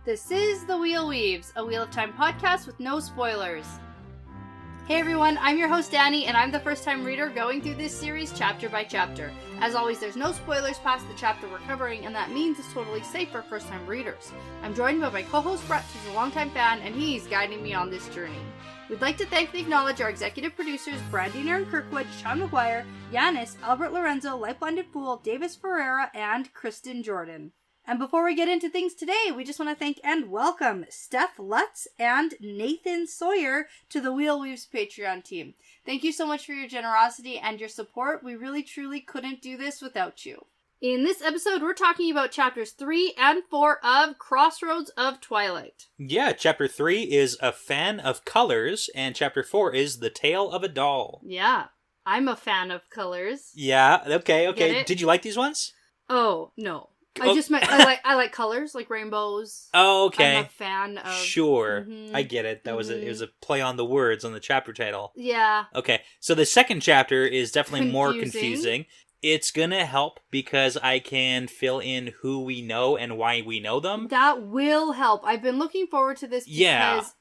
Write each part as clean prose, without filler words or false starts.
This is The Wheel Weaves, a Wheel of Time podcast with no spoilers. Hey everyone, I'm your host Dani, and I'm the first-time reader going through this series chapter by chapter. As always, there's no spoilers past the chapter we're covering, and that means it's totally safe for first-time readers. I'm joined by my co-host Brett, who's a longtime fan, and he's guiding me on this journey. We'd like to thank and acknowledge our executive producers, Brandy and Kirkwood, Sean McGuire, Yanis, Albert Lorenzo, LightBlindedFool, Deyvis, Ferreira, and Kristen Jordan. And before we get into things today, we just want to thank and welcome Steph Lutz and Nathan Sawyer to the Wheel Weaves Patreon team. Thank you so much for your generosity and your support. We really truly couldn't do this without you. In this episode, we're talking about chapters 3 and 4 of Crossroads of Twilight. Yeah, chapter 3 is A Fan of Colors, and chapter 4 is The Tale of a Doll. Yeah, I'm a fan of colors. Yeah, okay. Did you like these ones? Oh, no. I just meant I like colors, like rainbows. Oh, okay. I'm a fan of. Sure, I get it. That was it was a play on the words on the chapter title. Yeah. Okay, so the second chapter is definitely more confusing. It's gonna help because I can fill in who we know and why we know them. That will help. I've been looking forward to this because,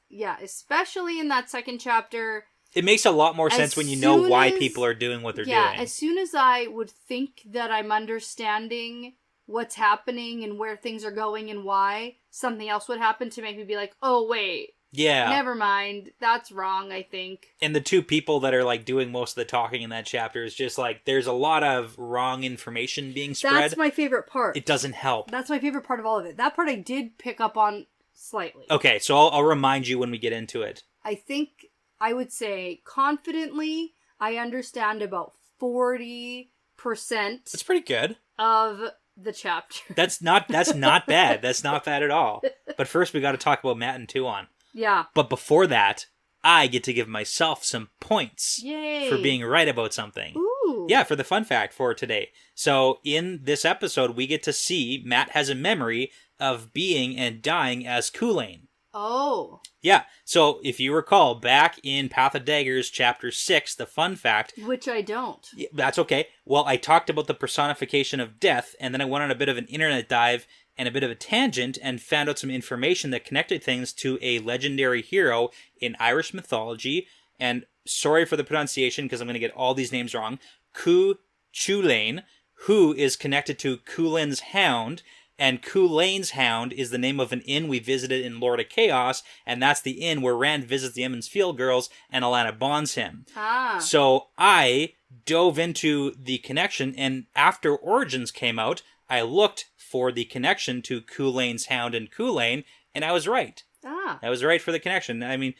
especially in that second chapter. It makes a lot more sense when you know why people are doing what they're doing. Yeah, as soon as I would think that I'm understanding what's happening and where things are going and why, something else would happen to make me be like, oh wait, never mind, that's wrong, I think. And the two people that are like doing most of the talking in that chapter is just like, there's a lot of wrong information being spread. That's my favorite part. It doesn't help. That's my favorite part of all of it. That part I did pick up on slightly. Okay, so I'll remind you when we get into it. I think I would say confidently I understand about 40%. That's pretty good. Of the chapter. That's not bad. That's not bad at all. But first we got to talk about Matt and Tuon. Yeah. But before that, I get to give myself some points. Yay. For being right about something. Ooh. Yeah, for the fun fact for today. So in this episode, we get to see Matt has a memory of being and dying as Kulain. Oh. Yeah, so if you recall, back in Path of Daggers, chapter 6, the fun fact... Which I don't. That's okay. Well, I talked about the personification of death, and then I went on a bit of an internet dive and a bit of a tangent and found out some information that connected things to a legendary hero in Irish mythology, and sorry for the pronunciation because I'm going to get all these names wrong, Cuchulainn, who is connected to Cúlain's hound, and Cúlain's hound is the name of an inn we visited in Lord of Chaos, and that's the inn where Rand visits the Emond's Field girls and Alana bonds him. Ah. So I dove into the connection, and after Origins came out, I looked for the connection to Cúlain's hound and Cúlain, and I was right. Ah. I was right for the connection. I mean...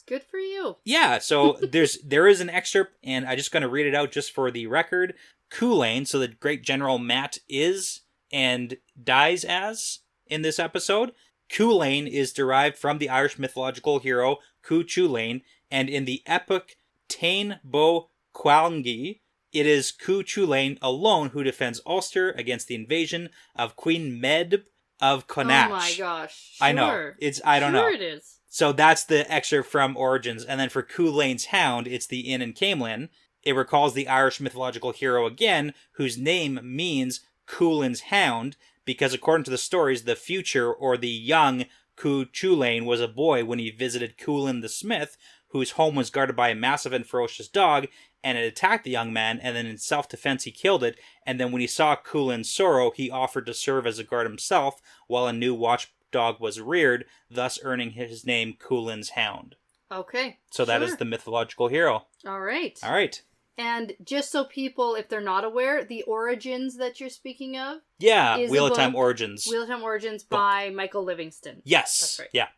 Good for you. Yeah, so there is an excerpt, and I'm just going to read it out just for the record. Cúlain, so the great general Matt is... and dies as in this episode. Cúlain is derived from the Irish mythological hero Cuchulainn, and in the epic Tain Bo Cualngi, it is Cuchulainn alone who defends Ulster against the invasion of Queen Medb of Connacht. Oh my gosh. Sure. I know. I don't know. Sure it is. So that's the excerpt from Origins, and then for Cúlain's hound, it's the inn in Camelin. It recalls the Irish mythological hero again, whose name means Cúlain's hound, because according to the stories, the future or the young Cuchulainn was a boy when he visited Cúlain the smith, whose home was guarded by a massive and ferocious dog, and it attacked the young man, and then in self-defense he killed it, and then when he saw Cúlain's sorrow, he offered to serve as a guard himself, while a new watchdog was reared, thus earning his name Cúlain's hound. Okay. So that is the mythological hero. All right. All right. And just so people, if they're not aware, the Origins that you're speaking of... Yeah, Wheel of Time Origins. Wheel of Time Origins by Michael Livingston. Yes. That's right. Yeah.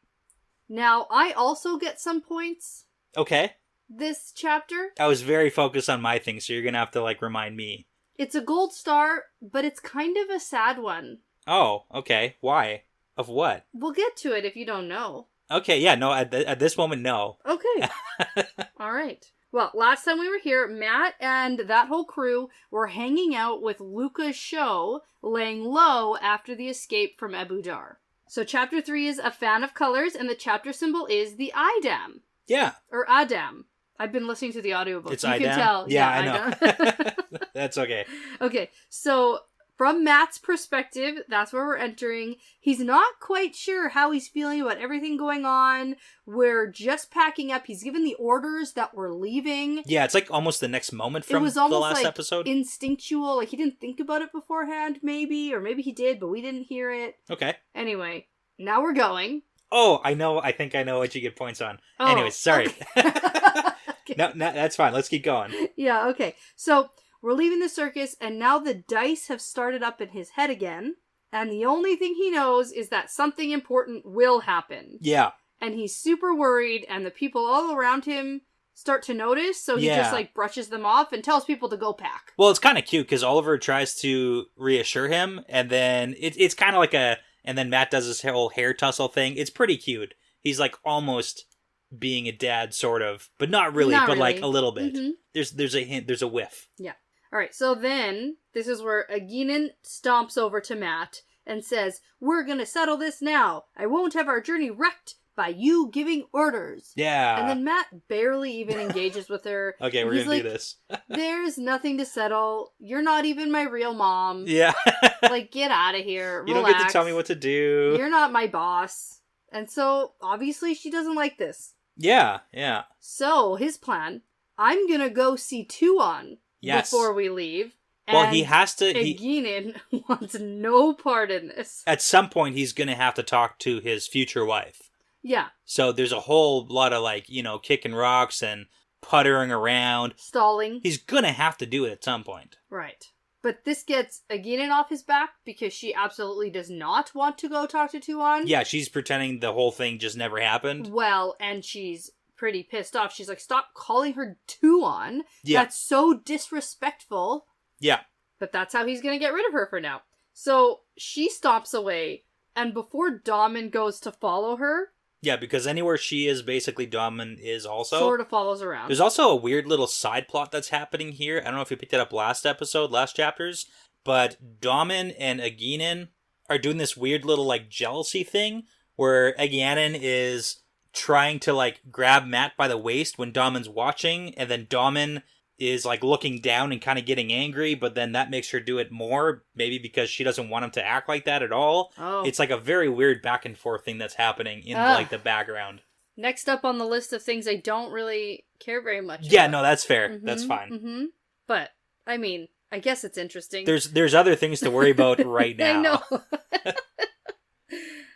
Now, I also get some points. Okay. This chapter. I was very focused on my thing, so you're going to have to, remind me. It's a gold star, but it's kind of a sad one. Oh, okay. Why? Of what? We'll get to it if you don't know. Okay, yeah, no, at this moment, no. Okay. All right. Well, last time we were here, Matt and that whole crew were hanging out with Luca's show, laying low after the escape from Abu Dar. So chapter 3 is A Fan of Colors, and the chapter symbol is the Idam. Yeah. Or Adam. I've been listening to the audiobook. It's you Idam? can tell. Yeah, I know. That's okay. Okay, so from Matt's perspective, that's where we're entering. He's not quite sure how he's feeling about everything going on. We're just packing up. He's given the orders that we're leaving. Yeah, it's like almost the next moment from it was the almost last like episode. Instinctual. Like he didn't think about it beforehand, maybe. Or maybe he did, but we didn't hear it. Okay. Anyway, now we're going. Oh, I know. I think I know what you get points on. Oh, anyways, sorry. Okay. Okay. No, that's fine. Let's keep going. Yeah, okay. So, we're leaving the circus, and now the dice have started up in his head again, and the only thing he knows is that something important will happen. Yeah. And he's super worried, and the people all around him start to notice, so he just, like, brushes them off and tells people to go pack. Well, it's kind of cute, because Oliver tries to reassure him, and then it's kind of like and then Matt does this whole hair tussle thing. It's pretty cute. He's, like, almost being a dad, sort of, but not really, like a little bit. Mm-hmm. There's a hint, there's a whiff. Yeah. Alright, so then, this is where Aginin stomps over to Matt and says, "We're gonna settle this now. I won't have our journey wrecked by you giving orders." Yeah. And then Matt barely even engages with her. Okay, we're gonna do this. There's nothing to settle. You're not even my real mom. Yeah. Like, get out of here. You Relax. don't get to tell me what to do. You're not my boss. And so, obviously, she doesn't like this. Yeah, yeah. So, his plan, I'm gonna go see Tuon before we leave. Well, he has to... Aginin wants no part in this. At some point, he's gonna have to talk to his future wife. Yeah. So there's a whole lot of, like, kicking rocks and puttering around. Stalling. He's gonna have to do it at some point. Right. But this gets Aginin off his back because she absolutely does not want to go talk to Tuon. Yeah, she's pretending the whole thing just never happened. Well, and she's pretty pissed off. She's like, stop calling her Tuon. Yeah. That's so disrespectful. Yeah. But that's how he's going to get rid of her for now. So she stomps away, and before Daman goes to follow her... Yeah, because anywhere she is, basically Daman is also. Sort of follows around. There's also a weird little side plot that's happening here. I don't know if you picked it up last chapters, but Daman and Aginin are doing this weird little, like, jealousy thing, where Aginin is trying to, like, grab Matt by the waist when Daman's watching, and then Daman is, like, looking down and kind of getting angry, but then that makes her do it more, maybe because she doesn't want him to act like that at all. Oh. It's, like, a very weird back and forth thing that's happening in, like, the background. Next up on the list of things I don't really care very much Yeah, about. No, that's fair. Mm-hmm, that's fine. Mm-hmm. But, I mean, I guess it's interesting. There's other things to worry about right now. I know.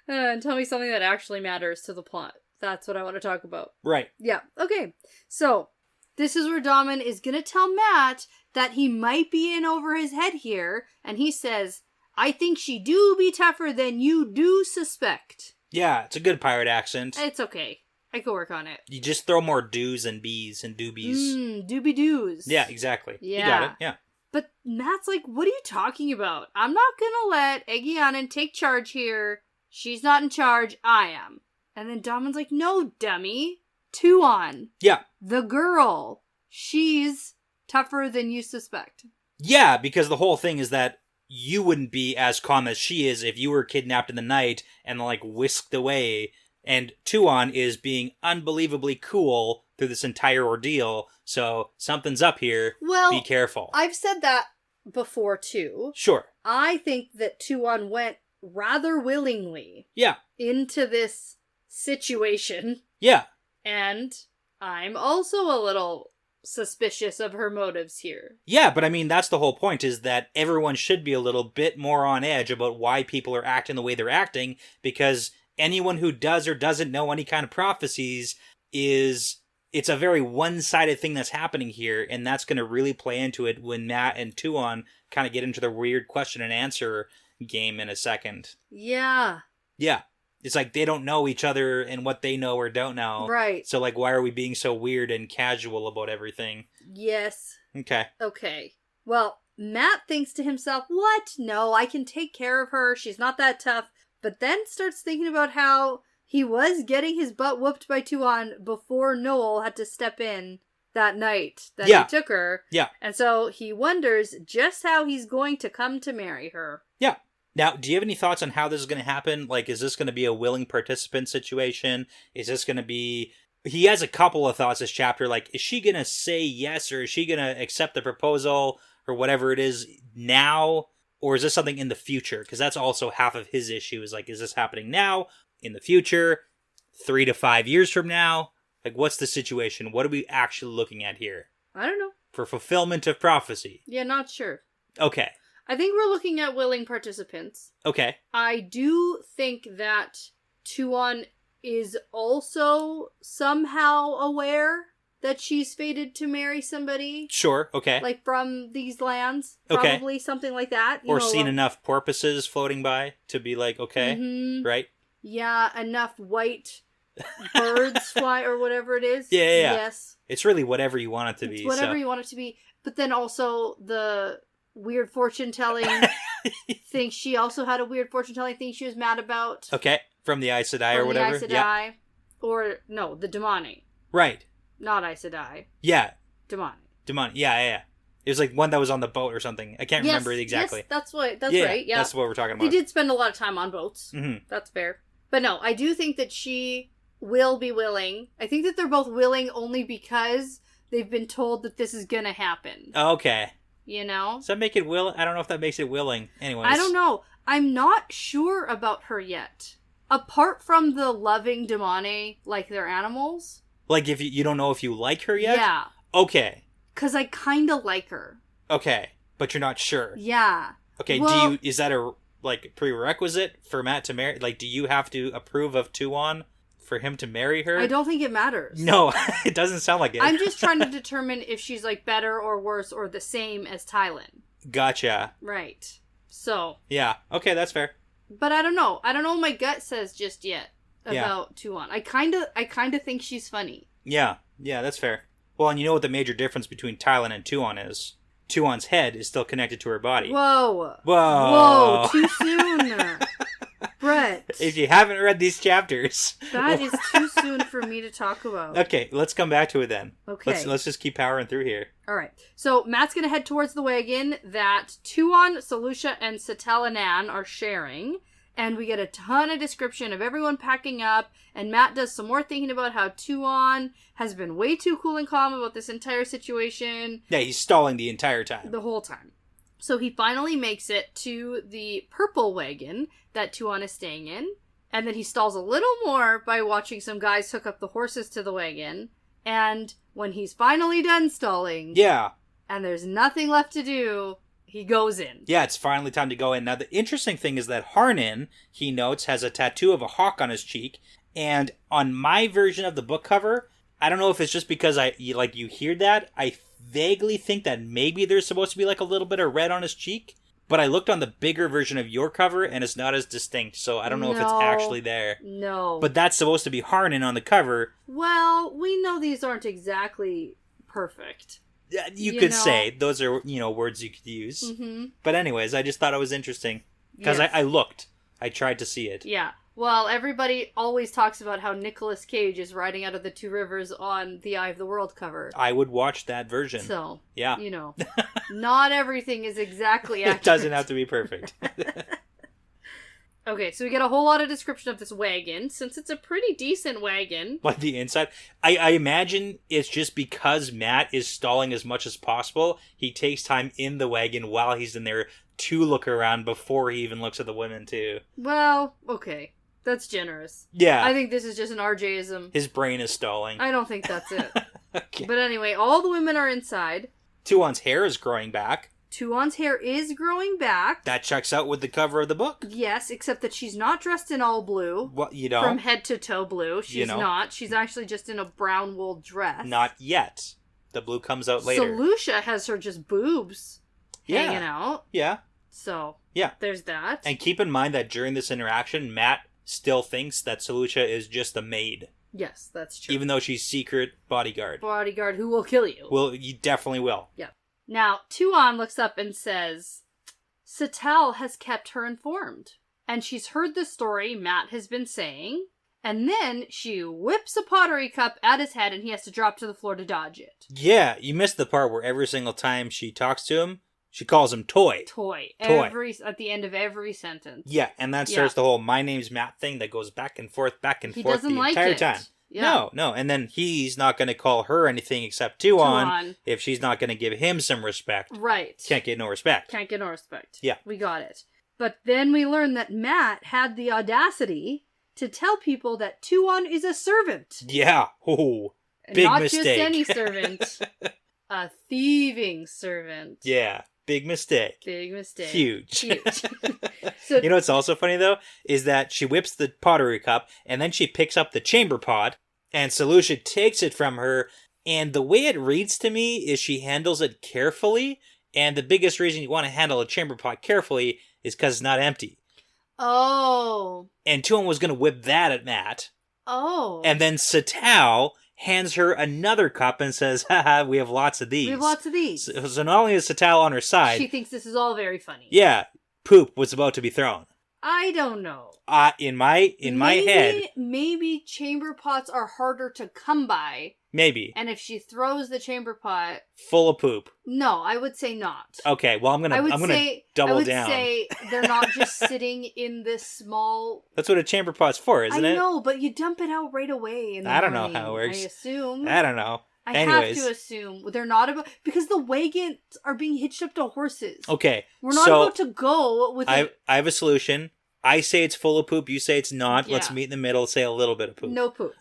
And tell me something that actually matters to the plot. That's what I want to talk about. Right. Yeah, okay. So, this is where Daman is going to tell Matt that he might be in over his head here, and he says, "I think she do be tougher than you do suspect." Yeah, it's a good pirate accent. It's okay. I could work on it. You just throw more do's and b's and doobies. Doobie-doos. Yeah, exactly. Yeah. You got it, yeah. But Matt's like, what are you talking about? I'm not gonna let Egyanin take charge here. She's not in charge, I am. And then Damon's like, no, dummy. Tuon. Yeah. The girl. She's tougher than you suspect. Yeah, because the whole thing is that you wouldn't be as calm as she is if you were kidnapped in the night and, like, whisked away. And Tuon is being unbelievably cool through this entire ordeal. So something's up here. Well, be careful. I've said that before, too. Sure. I think that Tuon went rather willingly into this situation. Yeah. And I'm also a little suspicious of her motives here. Yeah, but I mean, that's the whole point, is that everyone should be a little bit more on edge about why people are acting the way they're acting, because anyone who does or doesn't know any kind of prophecies it's a very one-sided thing that's happening here, and that's going to really play into it when Matt and Tuon kind of get into their weird question and answer game in a second. Yeah. Yeah. It's like they don't know each other and what they know or don't know. Right. So, like, why are we being so weird and casual about everything? Yes. Okay. Well, Matt thinks to himself, what? No, I can take care of her. She's not that tough. But then starts thinking about how he was getting his butt whooped by Tuon before Noel had to step in that night that he took her. Yeah. And so he wonders just how he's going to come to marry her. Yeah. Now, do you have any thoughts on how this is going to happen? Like, is this going to be a willing participant situation? Is this going to be... He has a couple of thoughts this chapter, like, is she going to say yes, or is she going to accept the proposal, or whatever it is now? Or is this something in the future? Because that's also half of his issue is like, is this happening now, in the future, 3 to 5 years from now? Like, what's the situation? What are we actually looking at here? I don't know. For fulfillment of prophecy. Yeah, not sure. Okay. I think we're looking at willing participants. Okay. I do think that Tuon is also somehow aware that she's fated to marry somebody. Sure, okay. Like from these lands. Okay. Probably something like that. Or seen enough porpoises floating by to be like, okay, right? Yeah, enough white birds fly or whatever it is. Yeah. Yes. It's really whatever you want it to be. It's whatever you want it to be. But then also the weird fortune telling thing. She also had a weird fortune telling thing she was mad about. Okay, from the Aes Sedai or whatever. The Aes Sedai. Or, no, the Damani. Right. Not Aes Sedai. Yeah. Damani. Yeah. It was like one that was on the boat or something. I can't remember exactly. Yes, that's right. Yeah. That's what we're talking about. He did spend a lot of time on boats. Mm-hmm. That's fair. But no, I do think that she will be willing. I think that they're both willing only because they've been told that this is going to happen. Okay. You know? Does that make it will? I don't know if that makes it willing. Anyways. I don't know. I'm not sure about her yet. Apart from the loving Damani like they're animals. Like if you don't know if you like her yet? Yeah. Okay. Because I kind of like her. Okay. But you're not sure. Yeah. Okay, well, is that a like prerequisite for Matt to marry? Like, do you have to approve of Tuon for him to marry her? I don't think it matters. No, it doesn't sound like it. I'm just trying to determine if she's like better or worse or the same as Tylan. Gotcha. Right. So. Yeah. Okay, that's fair. But I don't know. I don't know what my gut says just yet about Tuon. I kind of think she's funny. Yeah, that's fair. Well, and you know what the major difference between Tylan and Tuon is? Tuon's head is still connected to her body. Whoa, too soon. Brett. If you haven't read these chapters. That is too soon for me to talk about. Okay, let's come back to it then. Okay. Let's just keep powering through here. Alright. So, Matt's going to head towards the wagon that Tuon, Selusha, and Satalanan are sharing. And we get a ton of description of everyone packing up. And Matt does some more thinking about how Tuon has been way too cool and calm about this entire situation. Yeah, he's stalling the entire time. The whole time. So he finally makes it to the purple wagon that Tuon is staying in. And then he stalls a little more by watching some guys hook up the horses to the wagon. And when he's finally done stalling... Yeah. And there's nothing left to do... He goes in. Yeah, it's finally time to go in. Now, the interesting thing is that Harnan, he notes, has a tattoo of a hawk on his cheek. And on my version of the book cover, I don't know if it's just because you hear that. I vaguely think that maybe there's supposed to be like a little bit of red on his cheek. But I looked on the bigger version of your cover, and it's not as distinct. So I don't know if it's actually there. No. But that's supposed to be Harnan on the cover. Well, we know these aren't exactly perfect. You could say those are, words you could use. Mm-hmm. But anyways, I just thought it was interesting because I looked. I tried to see it. Yeah. Well, everybody always talks about how Nicolas Cage is riding out of the Two Rivers on the Eye of the World cover. I would watch that version. So, yeah. Not everything is exactly accurate. It doesn't have to be perfect. Okay, so we get a whole lot of description of this wagon, since it's a pretty decent wagon. Like the inside. I imagine it's just because Matt is stalling as much as possible, he takes time in the wagon while he's in there to look around before he even looks at the women, too. Well, okay. That's generous. Yeah. I think this is just an RJism. His brain is stalling. I don't think that's it. Okay. But anyway, all the women are inside. Tuon's hair is growing back. Tuon's hair is growing back. That checks out with the cover of the book. Yes, except that she's not dressed in all blue. Well, From head to toe blue. She's not. She's actually just in a brown wool dress. Not yet. The blue comes out later. Selusha has her just boobs hanging out. Yeah. So, yeah, there's that. And keep in mind that during this interaction, Matt still thinks that Selusha is just a maid. Yes, that's true. Even though she's secret bodyguard. Bodyguard who will kill you. Well, you definitely will. Yeah. Now, Tuon looks up and says, Satel has kept her informed. And she's heard the story Matt has been saying. And then she whips a pottery cup at his head and he has to drop to the floor to dodge it. Yeah, you missed the part where every single time she talks to him, she calls him Toy. Toy. At the end of every sentence. Yeah, and that starts the whole my name's Matt thing that goes back and forth the entire time. Yeah. No. And then he's not going to call her anything except Tuon Tuon. if she's not going to give him some respect. Right. Can't get no respect. Can't get no respect. Yeah. We got it. But then we learn that Matt had the audacity to tell people that Tuon is a servant. Yeah. Oh, big Not mistake. just any servant. A thieving servant. Yeah. Big mistake. Big mistake. Huge. So, You know what's also funny, though? Is that she whips the pottery cup, and then she picks up the chamber pot, and Selucia takes it from her, and the way it reads to me is she handles it carefully, and the biggest reason you want to handle a chamber pot carefully is because it's not empty. Oh. And Tuon was going to whip that at Matt. Oh. And then Satao hands her another cup and says, haha, we have lots of these. We have lots of these. So not only is Satao on her side... She thinks this is all very funny. Yeah, poop was about to be thrown. I don't know. In my head... Maybe chamber pots are harder to come by. Maybe. And if she throws the chamber pot... Full of poop. No, I would say not. Okay, well, I'm gonna double down. I would say they're not just sitting in this small... That's what a chamber pot's for, isn't it? I know, but you dump it out right away in the I don't morning, know how it works. I assume. I don't know. Anyways. Have to assume they're not about... Because the wagons are being hitched up to horses. Okay, we're not about to go with... I have a solution. I say it's full of poop, you say it's not. Yeah. Let's meet in the middle, say a little bit of poop. No poop.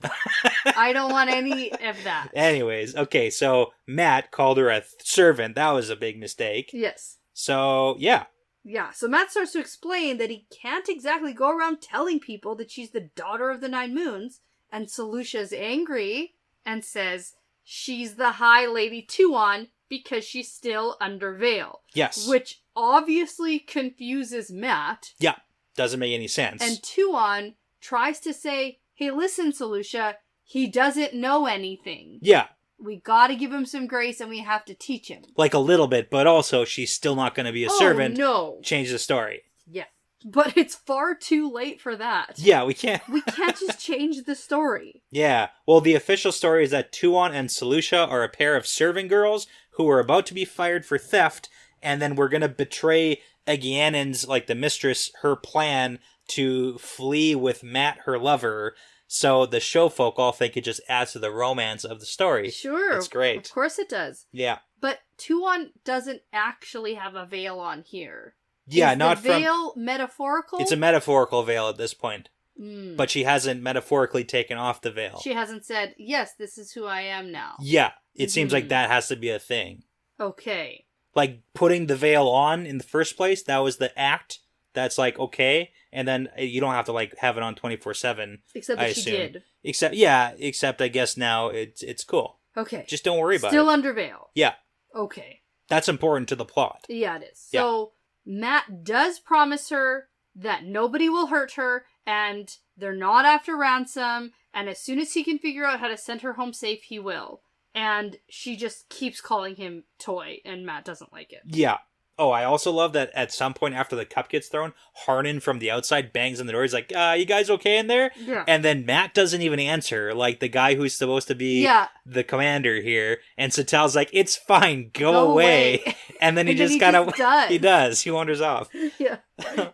I don't want any of that. Anyways, okay, so Matt called her a servant. That was a big mistake. Yes. So, yeah. Yeah, so Matt starts to explain that he can't exactly go around telling people that she's the daughter of the Nine Moons, and Selucia's angry and says she's the High Lady Tuon because she's still under veil. Yes. Which obviously confuses Matt. Yeah. Doesn't make any sense. And Tuon tries to say, hey, listen, Selucia, he doesn't know anything. Yeah. We gotta give him some grace and we have to teach him. Like a little bit, but also she's still not going to be a servant. No. Change the story. Yeah. But it's far too late for that. Yeah, we can't. We can't just change the story. Yeah. Well, the official story is that Tuon and Selucia are a pair of serving girls who are about to be fired for theft, and then we're going to betray Aegiannon's, like the mistress, her plan to flee with Matt, her lover. So the show folk all think it just adds to the romance of the story. Sure. It's great. Of course it does. Yeah. But Tuon doesn't actually have a veil on here. Yeah, Is not the veil metaphorical? It's a metaphorical veil at this point. But she hasn't metaphorically taken off the veil. She hasn't said, yes, this is who I am now. Yeah. It seems like that has to be a thing. Okay. Like, putting the veil on in the first place, that was the act. That's like, okay. And then you don't have to, like, have it on 24/7. Except that she did. Except I guess now it's cool. Okay. Just don't worry about it. Still under veil. Yeah. Okay. That's important to the plot. Yeah, it is. Yeah. So, Matt does promise her that nobody will hurt her, and they're not after ransom, and as soon as he can figure out how to send her home safe, he will. And she just keeps calling him Toy, and Matt doesn't like it. Yeah. Oh, I also love that at some point after the cup gets thrown, Harnan from the outside bangs on the door. He's like, you guys okay in there? Yeah. And then Matt doesn't even answer, like the guy who's supposed to be the commander here. And Satel's like, it's fine, go away. And then he just kind of... He does. He wanders off. Yeah.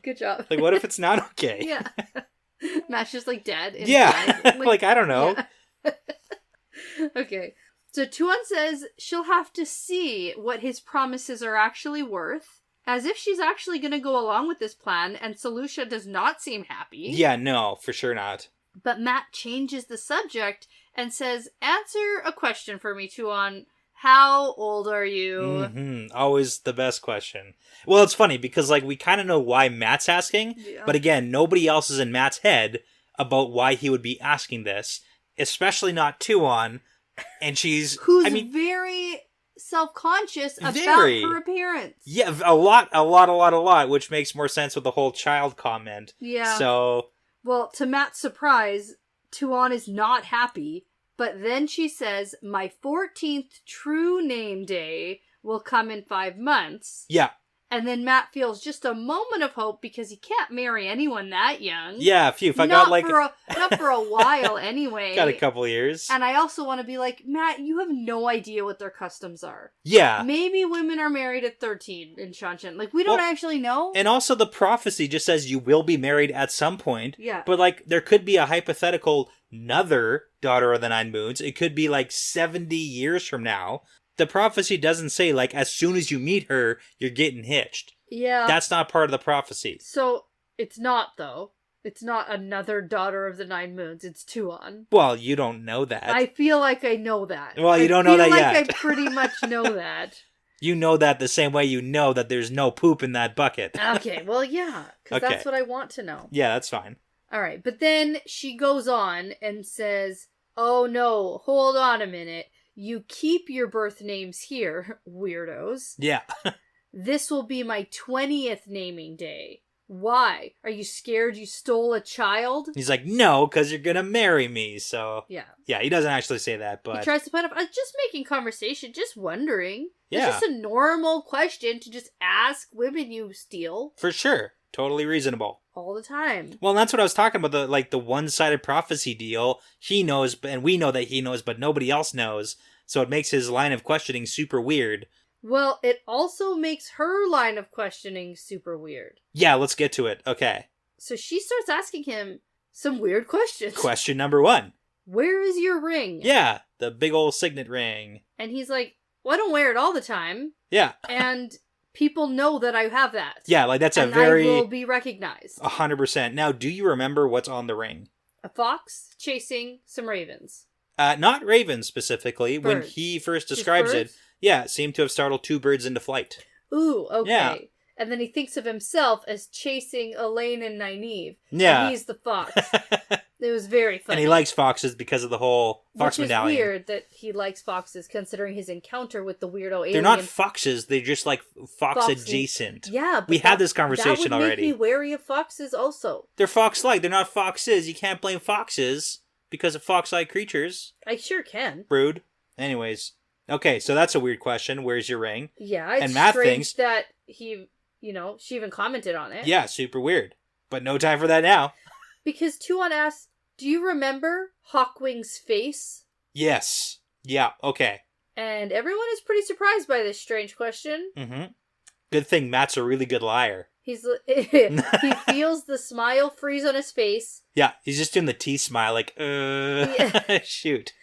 Good job. Like, what if it's not okay? Yeah. Matt's just, like, dead inside. Yeah. Like, I don't know. Yeah. Okay. So Tuon says she'll have to see what his promises are actually worth, as if she's actually going to go along with this plan, and Selucia does not seem happy. Yeah, no, for sure not. But Matt changes the subject and says, answer a question for me, Tuon. How old are you? Mm-hmm. Always the best question. Well, it's funny, because like we kind of know why Matt's asking, but again, nobody else is in Matt's head about why he would be asking this, especially not Tuon. And she's... Who's very self-conscious about her appearance. Yeah, a lot, which makes more sense with the whole child comment. Yeah. So... Well, to Matt's surprise, Tuon is not happy, but then she says, my 14th true name day will come in 5 months. Yeah. And then Matt feels just a moment of hope because he can't marry anyone that young. Yeah, phew. If I got like... not for a while anyway. Got a couple years. And I also want to be like, Matt, you have no idea what their customs are. Yeah. Maybe women are married at 13 in Shanshan. Like, we don't actually know. And also the prophecy just says you will be married at some point. Yeah. But like, there could be a hypothetical another daughter of the Nine Moons. It could be like 70 years from now. The prophecy doesn't say, like, as soon as you meet her, you're getting hitched. Yeah. That's not part of the prophecy. So, it's not, though. It's not another daughter of the Nine Moons. It's Tuon. Well, you don't know that. I feel like I know that. Well, you don't know that yet. I feel like I pretty much know that. You know that the same way you know that there's no poop in that bucket. Okay, well, yeah. Because that's what I want to know. Yeah, that's fine. All right, but then she goes on and says, oh no, hold on a minute. You keep your birth names here, weirdos. Yeah. This will be my 20th naming day. Why? Are you scared you stole a child? He's like, no, because you're going to marry me, so... Yeah. Yeah, he doesn't actually say that, but... He tries to put up... I was just making conversation, just wondering. Yeah. It's just a normal question to just ask women you steal. For sure. Totally reasonable. All the time. Well, that's what I was talking about, the one-sided prophecy deal. He knows, and we know that he knows, but nobody else knows. So it makes his line of questioning super weird. Well, it also makes her line of questioning super weird. Yeah, let's get to it. Okay. So she starts asking him some weird questions. Question number 1. Where is your ring? Yeah, the big old signet ring. And he's like, well, I don't wear it all the time. Yeah. And people know that I have that. Yeah, like that's and a very... I will be recognized. 100%. Now, do you remember what's on the ring? A fox chasing some ravens. Not ravens specifically. Birds. When he first describes it, yeah, it seemed to have startled 2 birds into flight. Ooh, okay. Yeah. And then he thinks of himself as chasing Elaine and Nynaeve. Yeah. And he's the fox. It was very funny. And he likes foxes because of the whole fox medallion. Which is weird that he likes foxes, considering his encounter with the weirdo alien. They're not foxes. They're just like fox adjacent. Yeah, but we had this conversation that would already. Make me wary of foxes also. They're fox-like. They're not foxes. You can't blame foxes because of fox-like creatures. I sure can. Rude. Anyways, okay, so that's a weird question. Where's your ring? Yeah, it's and Matt strange thinks that he, she even commented on it. Yeah, super weird. But no time for that now. Because Tuon asks, do you remember Hawkwing's face? Yes. Yeah, okay. And everyone is pretty surprised by this strange question. Mm-hmm. Good thing Matt's a really good liar. He feels the smile freeze on his face. Yeah, he's just doing the T smile like, Yeah. Shoot.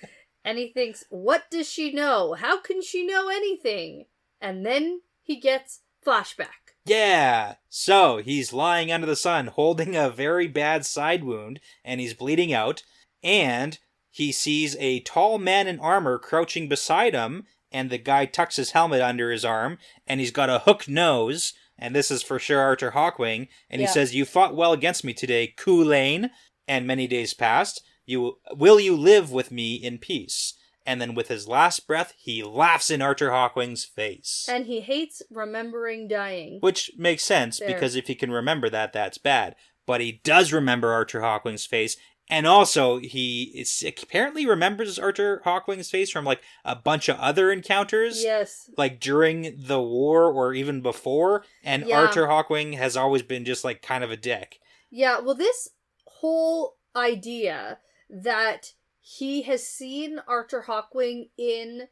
And he thinks, what does she know? How can she know anything? And then he gets flashback. Yeah. So, he's lying under the sun holding a very bad side wound, and he's bleeding out, and he sees a tall man in armor crouching beside him, and the guy tucks his helmet under his arm, and he's got a hook nose, and this is for sure Arthur Hawkwing, and he says, you fought well against me today, Kulain, and many days passed. Will you live with me in peace? And then with his last breath, he laughs in Arthur Hawkwing's face. And he hates remembering dying. Which makes sense, because if he can remember that, that's bad. But he does remember Arthur Hawkwing's face, and also he apparently remembers Arthur Hawkwing's face from like a bunch of other encounters. Yes. Like during the war or even before, and Arthur Hawkwing has always been just like kind of a dick. Yeah, well this whole idea that he has seen Arthur Hawkwing in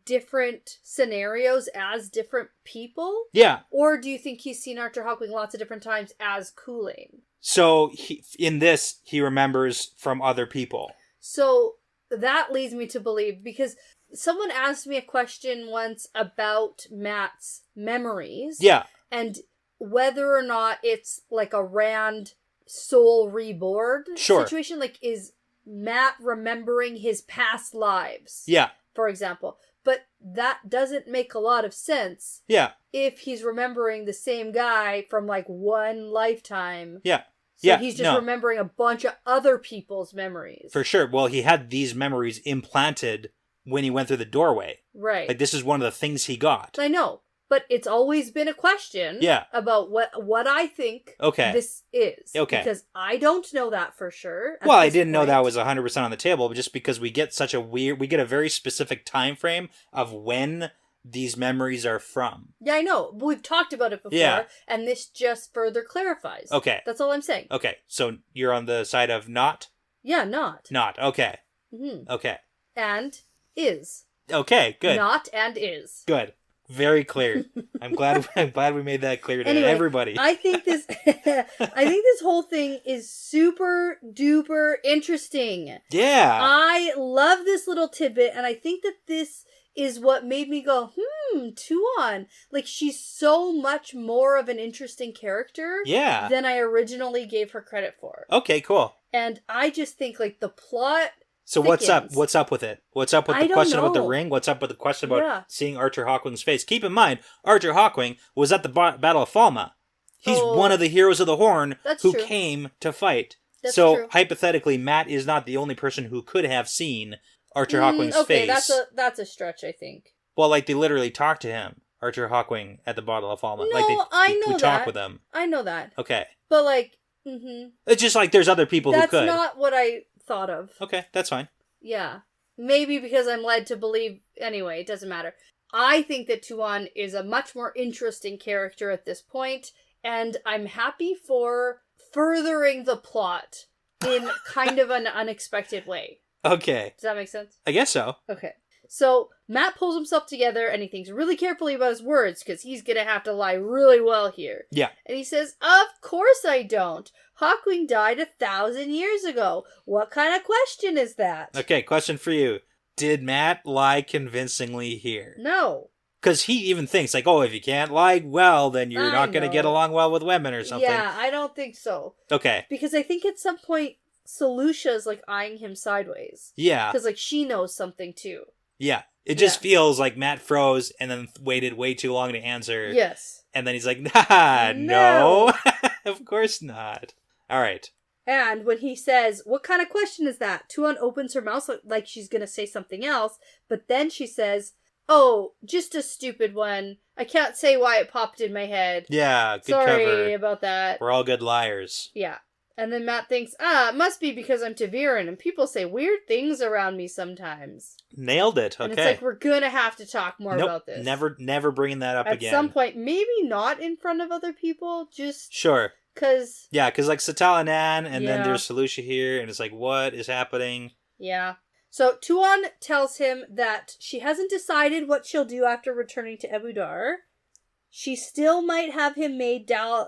different scenarios as different people? Yeah. Or do you think he's seen Arthur Hawkwing lots of different times as Kulain? So, in this, he remembers from other people. So, that leads me to believe, because someone asked me a question once about Matt's memories. Yeah. And whether or not it's like a Rand soul reborn situation. Like, is Matt remembering his past lives? Yeah. For example. But that doesn't make a lot of sense. Yeah. If he's remembering the same guy from like one lifetime. Yeah. So he's just remembering a bunch of other people's memories. For sure. Well, he had these memories implanted when he went through the doorway. Right. Like, this is one of the things he got. I know. But it's always been a question about what I think this is. Okay. Because I don't know that for sure. Well, I didn't know that was 100% on the table, but just because we get a very specific time frame of when these memories are from. Yeah, I know. We've talked about it before, and this just further clarifies. Okay. That's all I'm saying. Okay, so you're on the side of not? Yeah, not. Not, okay. Mm-hmm. Okay. And is. Okay, good. Not and is. Good. Very clear. I'm glad we made that clear to everybody. I think this whole thing is super duper interesting. Yeah. I love this little tidbit, and I think that this is what made me go, Tuon. Like, she's so much more of an interesting character than I originally gave her credit for. Okay, cool. And I just think, like, the plot So thickens. what's up? What's up with it? What's up with the question about the ring? What's up with the question about seeing Archer Hawkwing's face? Keep in mind, Archer Hawkwing was at the Battle of Falma. He's one of the heroes of the Horn who came to fight. That's true. Hypothetically, Matt is not the only person who could have seen Archer Hawkwing's face. Okay, that's a stretch, I think. Well, like, they literally talked to him, Archer Hawkwing, at the Battle of Falma. No, like I know we talked with him. I know that. Okay. But, like, It's just like there's other people who could. That's not what I thought of. Okay, that's fine. Yeah. Maybe because I'm led to believe... Anyway, it doesn't matter. I think that Tuon is a much more interesting character at this point, and I'm happy for furthering the plot in kind of an unexpected way. Okay. Does that make sense? I guess so. Okay. So, Matt pulls himself together, and he thinks really carefully about his words, because he's gonna have to lie really well here. Yeah. And he says, "Of course I don't. Hawkwing died 1,000 years ago. What kind of question is that?" Okay, question for you. Did Matt lie convincingly here? No. Because he even thinks, like, oh, if you can't lie well, then you're not going to get along well with women or something. Yeah, I don't think so. Okay. Because I think at some point, Selucia's, like, eyeing him sideways. Yeah. Because, like, she knows something, too. Yeah. It just feels like Matt froze and then waited way too long to answer. Yes. And then he's like, no. Of course not. All right. And when he says, "What kind of question is that?" Tuon opens her mouth like she's going to say something else, but then she says, "Oh, just a stupid one. I can't say why it popped in my head." Yeah, good Sorry cover. about that. We're all good liars. Yeah. And then Matt thinks, it must be because I'm Ta'Viren, and people say weird things around me sometimes. Nailed it, okay. And it's like, we're gonna have to talk more about this. Never bringing that up again. At some point, maybe not in front of other people, just... Sure. Because... Yeah, because like Satal and Anne, and then there's Selucia here, and it's like, what is happening? Yeah. So Tuon tells him that she hasn't decided what she'll do after returning to Ebudar. She still might have him made Da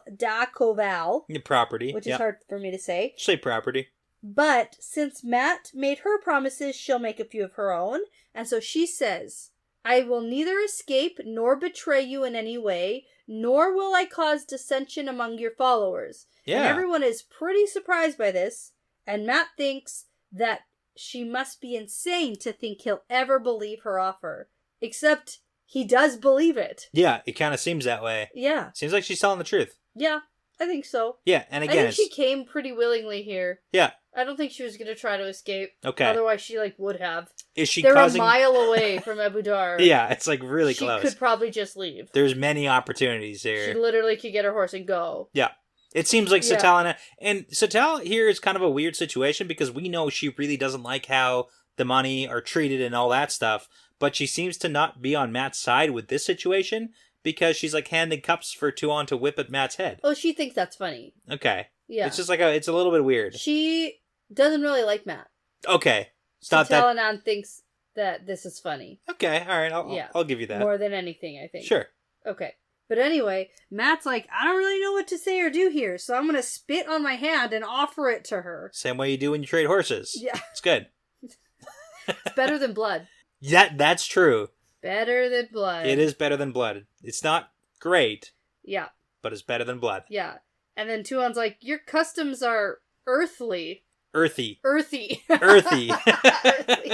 Koval. Property. Which is hard for me to say. Say property. But since Matt made her promises, she'll make a few of her own. And so she says, "I will neither escape nor betray you in any way, nor will I cause dissension among your followers." Yeah. And everyone is pretty surprised by this. And Matt thinks that she must be insane to think he'll ever believe her offer. Except... he does believe it. Yeah, it kind of seems that way. Yeah. Seems like she's telling the truth. Yeah, I think so. Yeah, and again, I think she came pretty willingly here. Yeah. I don't think she was going to try to escape. Okay. Otherwise, she, would have. Is she They're causing... a mile away from Ebudar. Yeah, it's, really close. She could probably just leave. There's many opportunities here. She literally could get her horse and go. Yeah. It seems like Satal and Satal here is kind of a weird situation because we know she really doesn't like how the money are treated and all that stuff. But she seems to not be on Matt's side with this situation because she's handing cups for Tuon to whip at Matt's head. Oh, she thinks that's funny. Okay. Yeah. It's just it's a little bit weird. She doesn't really like Matt. Okay. Stop that. Anand thinks that this is funny. Okay, all right. I'll give you that. More than anything, I think. Sure. Okay. But anyway, Matt's like, "I don't really know what to say or do here, so I'm going to spit on my hand and offer it to her." Same way you do when you trade horses. Yeah. It's good. It's better than blood. That's true. Better than blood. It is better than blood. It's not great. Yeah. But it's better than blood. Yeah. And then Tuon's like, "Your customs are earthly." Earthy. Earthy. Earthy. Earthy.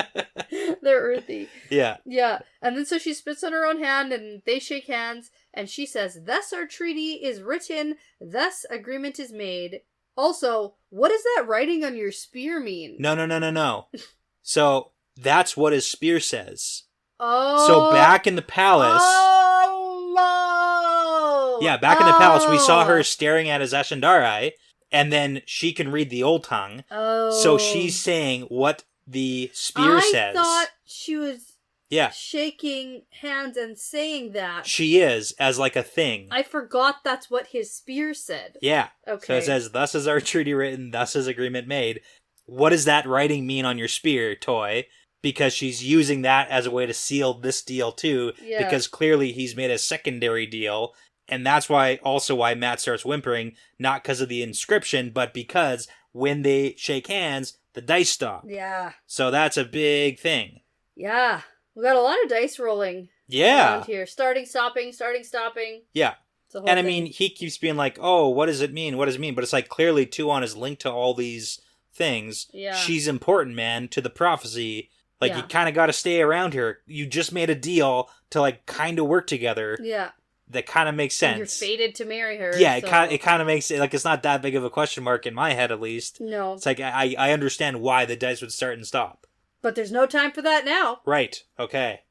They're earthy. Yeah. Yeah. And then so she spits on her own hand and they shake hands and she says, "Thus our treaty is written, thus agreement is made." Also, what does that writing on your spear mean? No. So... that's what his spear says. Oh. So back in the palace... oh! Yeah, back in the palace, we saw her staring at his Ashendari, and then she can read the old tongue. Oh. So she's saying what the spear says. I thought she was Yeah. shaking hands and saying that. She is, as like a thing. I forgot that's what his spear said. Yeah. Okay. So it says, "Thus is our treaty written, thus is agreement made." What does that writing mean on your spear, Toy? Because she's using that as a way to seal this deal too. Yeah. Because clearly he's made a secondary deal. And that's why Matt starts whimpering, not because of the inscription, but because when they shake hands, the dice stop. Yeah. So that's a big thing. Yeah. We got a lot of dice rolling around here. Starting, stopping. Yeah. And I mean, he keeps being like, oh, what does it mean? What does it mean? But it's like, clearly Tuon is linked to all these things. Yeah. She's important, man, to the prophecy. Like, Yeah. you kind of got to stay around her. You just made a deal to, like, kind of work together. Yeah. That kind of makes sense. And you're fated to marry her. Yeah, so. it kind of makes it, like, it's not that big of a question mark in my head, at least. No. It's like, I understand why the dice would start and stop. But there's no time for that now. Right. Okay.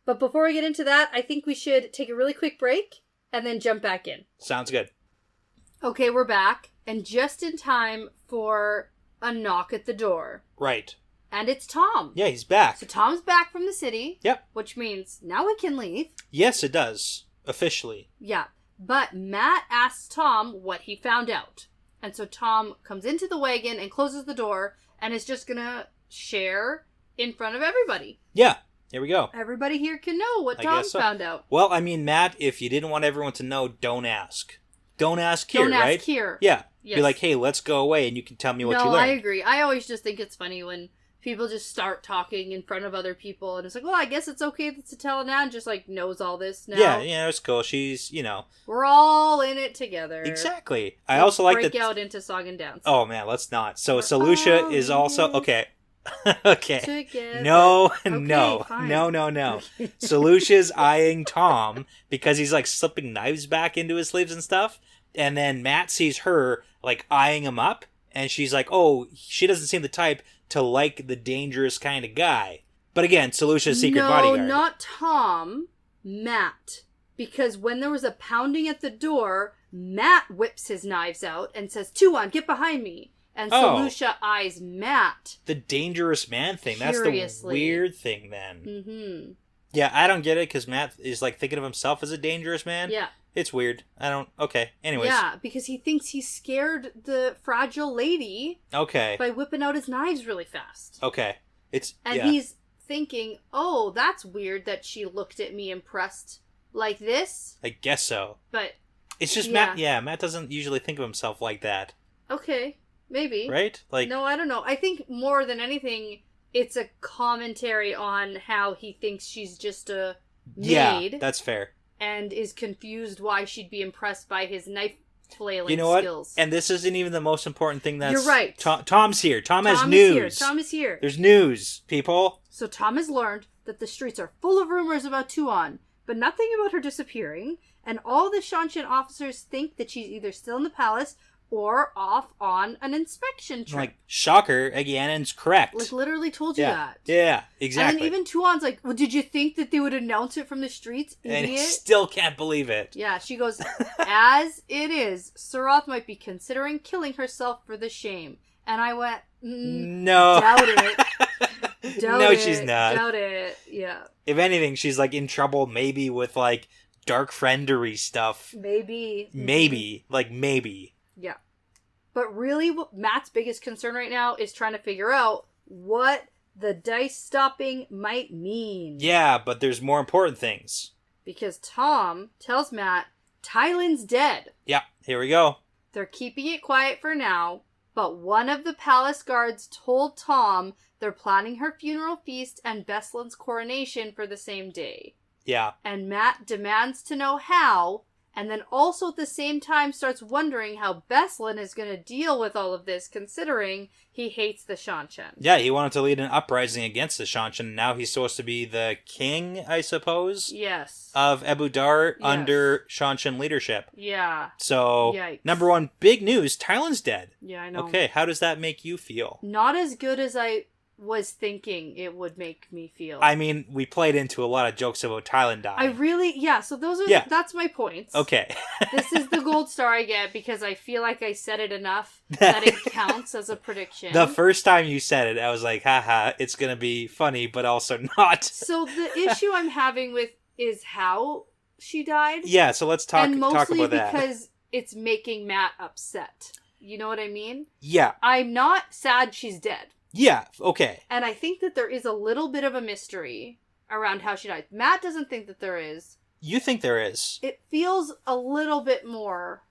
But before we get into that, I think we should take a really quick break and then jump back in. Sounds good. Okay, we're back. And just in time for a knock at the door. Right. And it's Tom. Yeah, he's back. So Tom's back from the city. Yep. Which means now we can leave. Yes, it does. Officially. Yeah. But Matt asks Tom what he found out. And so Tom comes into the wagon and closes the door and is just gonna share in front of everybody. Yeah. Here we go. Everybody here can know what Tom found out. Well, I mean, Matt, if you didn't want everyone to know, don't ask. Don't ask here, don't right? Ask here. Yeah. Yes. Be like, hey, let's go away and you can tell me what you learned. No, I agree. I always just think it's funny when people just start talking in front of other people and it's like, well, I guess it's okay to tell now and just like knows all this now. Yeah, it's cool. She's, We're all in it together. Exactly. I also like that. Break out into song and dance. Oh, man, let's not. So, Selucia is also. Okay. Okay. Together. No. Fine. No. Selucia's eyeing Tom because he's like slipping knives back into his sleeves and stuff. And then Matt sees her like eyeing him up. And she's like, oh, she doesn't seem the type to like the dangerous kind of guy. But again, Selucia's secret bodyguard. No, not Tom. Matt. Because when there was a pounding at the door, Matt whips his knives out and says, Tuon, get behind me. And Selucia eyes Matt. The dangerous man thing. Curiously. That's the weird thing then. Mm-hmm. Yeah, I don't get it because Matt is like thinking of himself as a dangerous man. Yeah. It's weird. Okay. Anyways. Yeah, because he thinks he scared the fragile lady. Okay. By whipping out his knives really fast. Okay. He's thinking, oh, that's weird that she looked at me impressed like this. I guess so. But it's just Matt. Yeah, Matt doesn't usually think of himself like that. Okay. Maybe. Right? No, I don't know. I think more than anything, it's a commentary on how he thinks she's just a maid. Yeah, that's fair. And is confused why she'd be impressed by his knife flailing skills. And this isn't even the most important thing. You're right. Tom's here. Tom has news. Tom is here. There's news, people. So Tom has learned that the streets are full of rumors about Tuon, but nothing about her disappearing. And all the Shanshan officers think that she's either still in the palace or off on an inspection trip. Like, shocker, again, and it's correct. Like, literally told you that. Yeah, exactly. And then even Tuon's like, well, did you think that they would announce it from the streets, idiot? And he still can't believe it. Yeah, she goes, as it is, Sarath might be considering killing herself for the shame. And I went, no. Doubt it. No, she's not. Doubt it, yeah. If anything, she's, like, in trouble maybe with, like, dark friendery stuff. Maybe. Maybe. Like, maybe. Yeah. But really, Matt's biggest concern right now is trying to figure out what the dice stopping might mean. Yeah, but there's more important things. Because Tom tells Matt, Tylan's dead. Yeah, here we go. They're keeping it quiet for now, but one of the palace guards told Tom they're planning her funeral feast and Beslin's coronation for the same day. Yeah. And Matt demands to know how, and then also at the same time starts wondering how Beslin is going to deal with all of this, considering he hates the Shanshan. Yeah, he wanted to lead an uprising against the Shanshan, and now he's supposed to be the king, I suppose? Yes. Of Ebu Dar under Shanshan leadership. Yeah. So, Yikes. Number one, big news, Tylan's dead. Yeah, I know. Okay, how does that make you feel? Not as good as I was thinking it would make me feel. I mean, we played into a lot of jokes about Thailand dying. So those are, that's my points. Okay. This is the gold star I get because I feel like I said it enough that it counts as a prediction. The first time you said it, I was like, haha, it's going to be funny, but also not. So the issue I'm having with is how she died. Yeah, so let's talk about that. And mostly because it's making Matt upset. You know what I mean? Yeah. I'm not sad she's dead. Yeah, okay. And I think that there is a little bit of a mystery around how she died. Matt doesn't think that there is. You think there is? It feels a little bit more,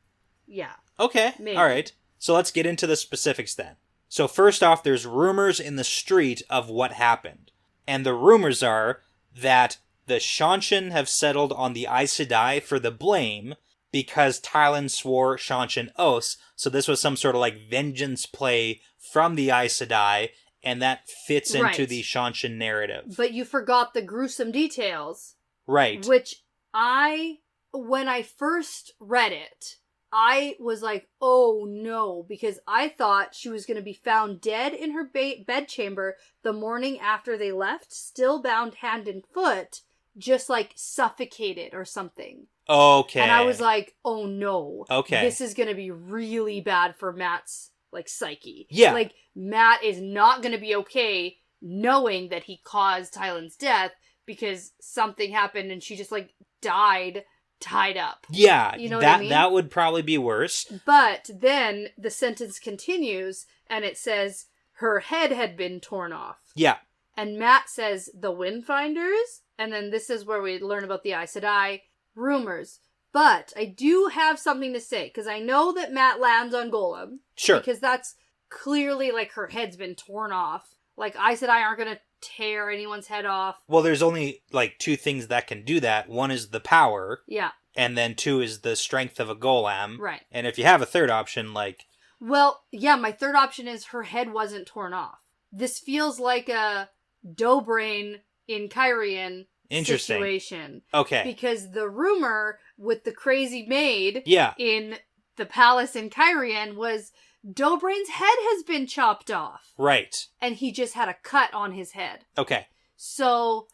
yeah. Okay, maybe. All right. So let's get into the specifics then. So first off, there's rumors in the street of what happened. And the rumors are that the Shanshan have settled on the Aes Sedai for the blame because Thailand swore Shanshan oaths. So this was some sort of like vengeance play from the Aes Sedai, and that fits into the Shanshan narrative. But you forgot the gruesome details. Right. Which when I first read it, I was like, oh no, because I thought she was going to be found dead in her bedchamber the morning after they left, still bound hand and foot, just like suffocated or something. Okay. And I was like, oh no. Okay. This is going to be really bad for Matt's, like, psyche. Yeah. Like, Matt is not going to be okay knowing that he caused Tylen's death because something happened and she just, like, died tied up. Yeah. You know what I mean? That would probably be worse. But then the sentence continues and it says her head had been torn off. Yeah. And Matt says the Windfinders, and then this is where we learn about the Aes Sedai rumors. But I do have something to say, because I know that Matt lands on Golem. Sure. Because that's clearly, like, her head's been torn off. Like, Aes Sedai aren't going to tear anyone's head off. Well, there's only, like, two things that can do that. One is the power. Yeah. And then two is the strength of a golem. Right. And if you have a third option, like... Well, yeah, my third option is her head wasn't torn off. This feels like a Dobrain in Kyrian situation. Okay. Because the rumor with the crazy maid in the palace in Kyrian was Dobrain's head has been chopped off. Right. And he just had a cut on his head. Okay. So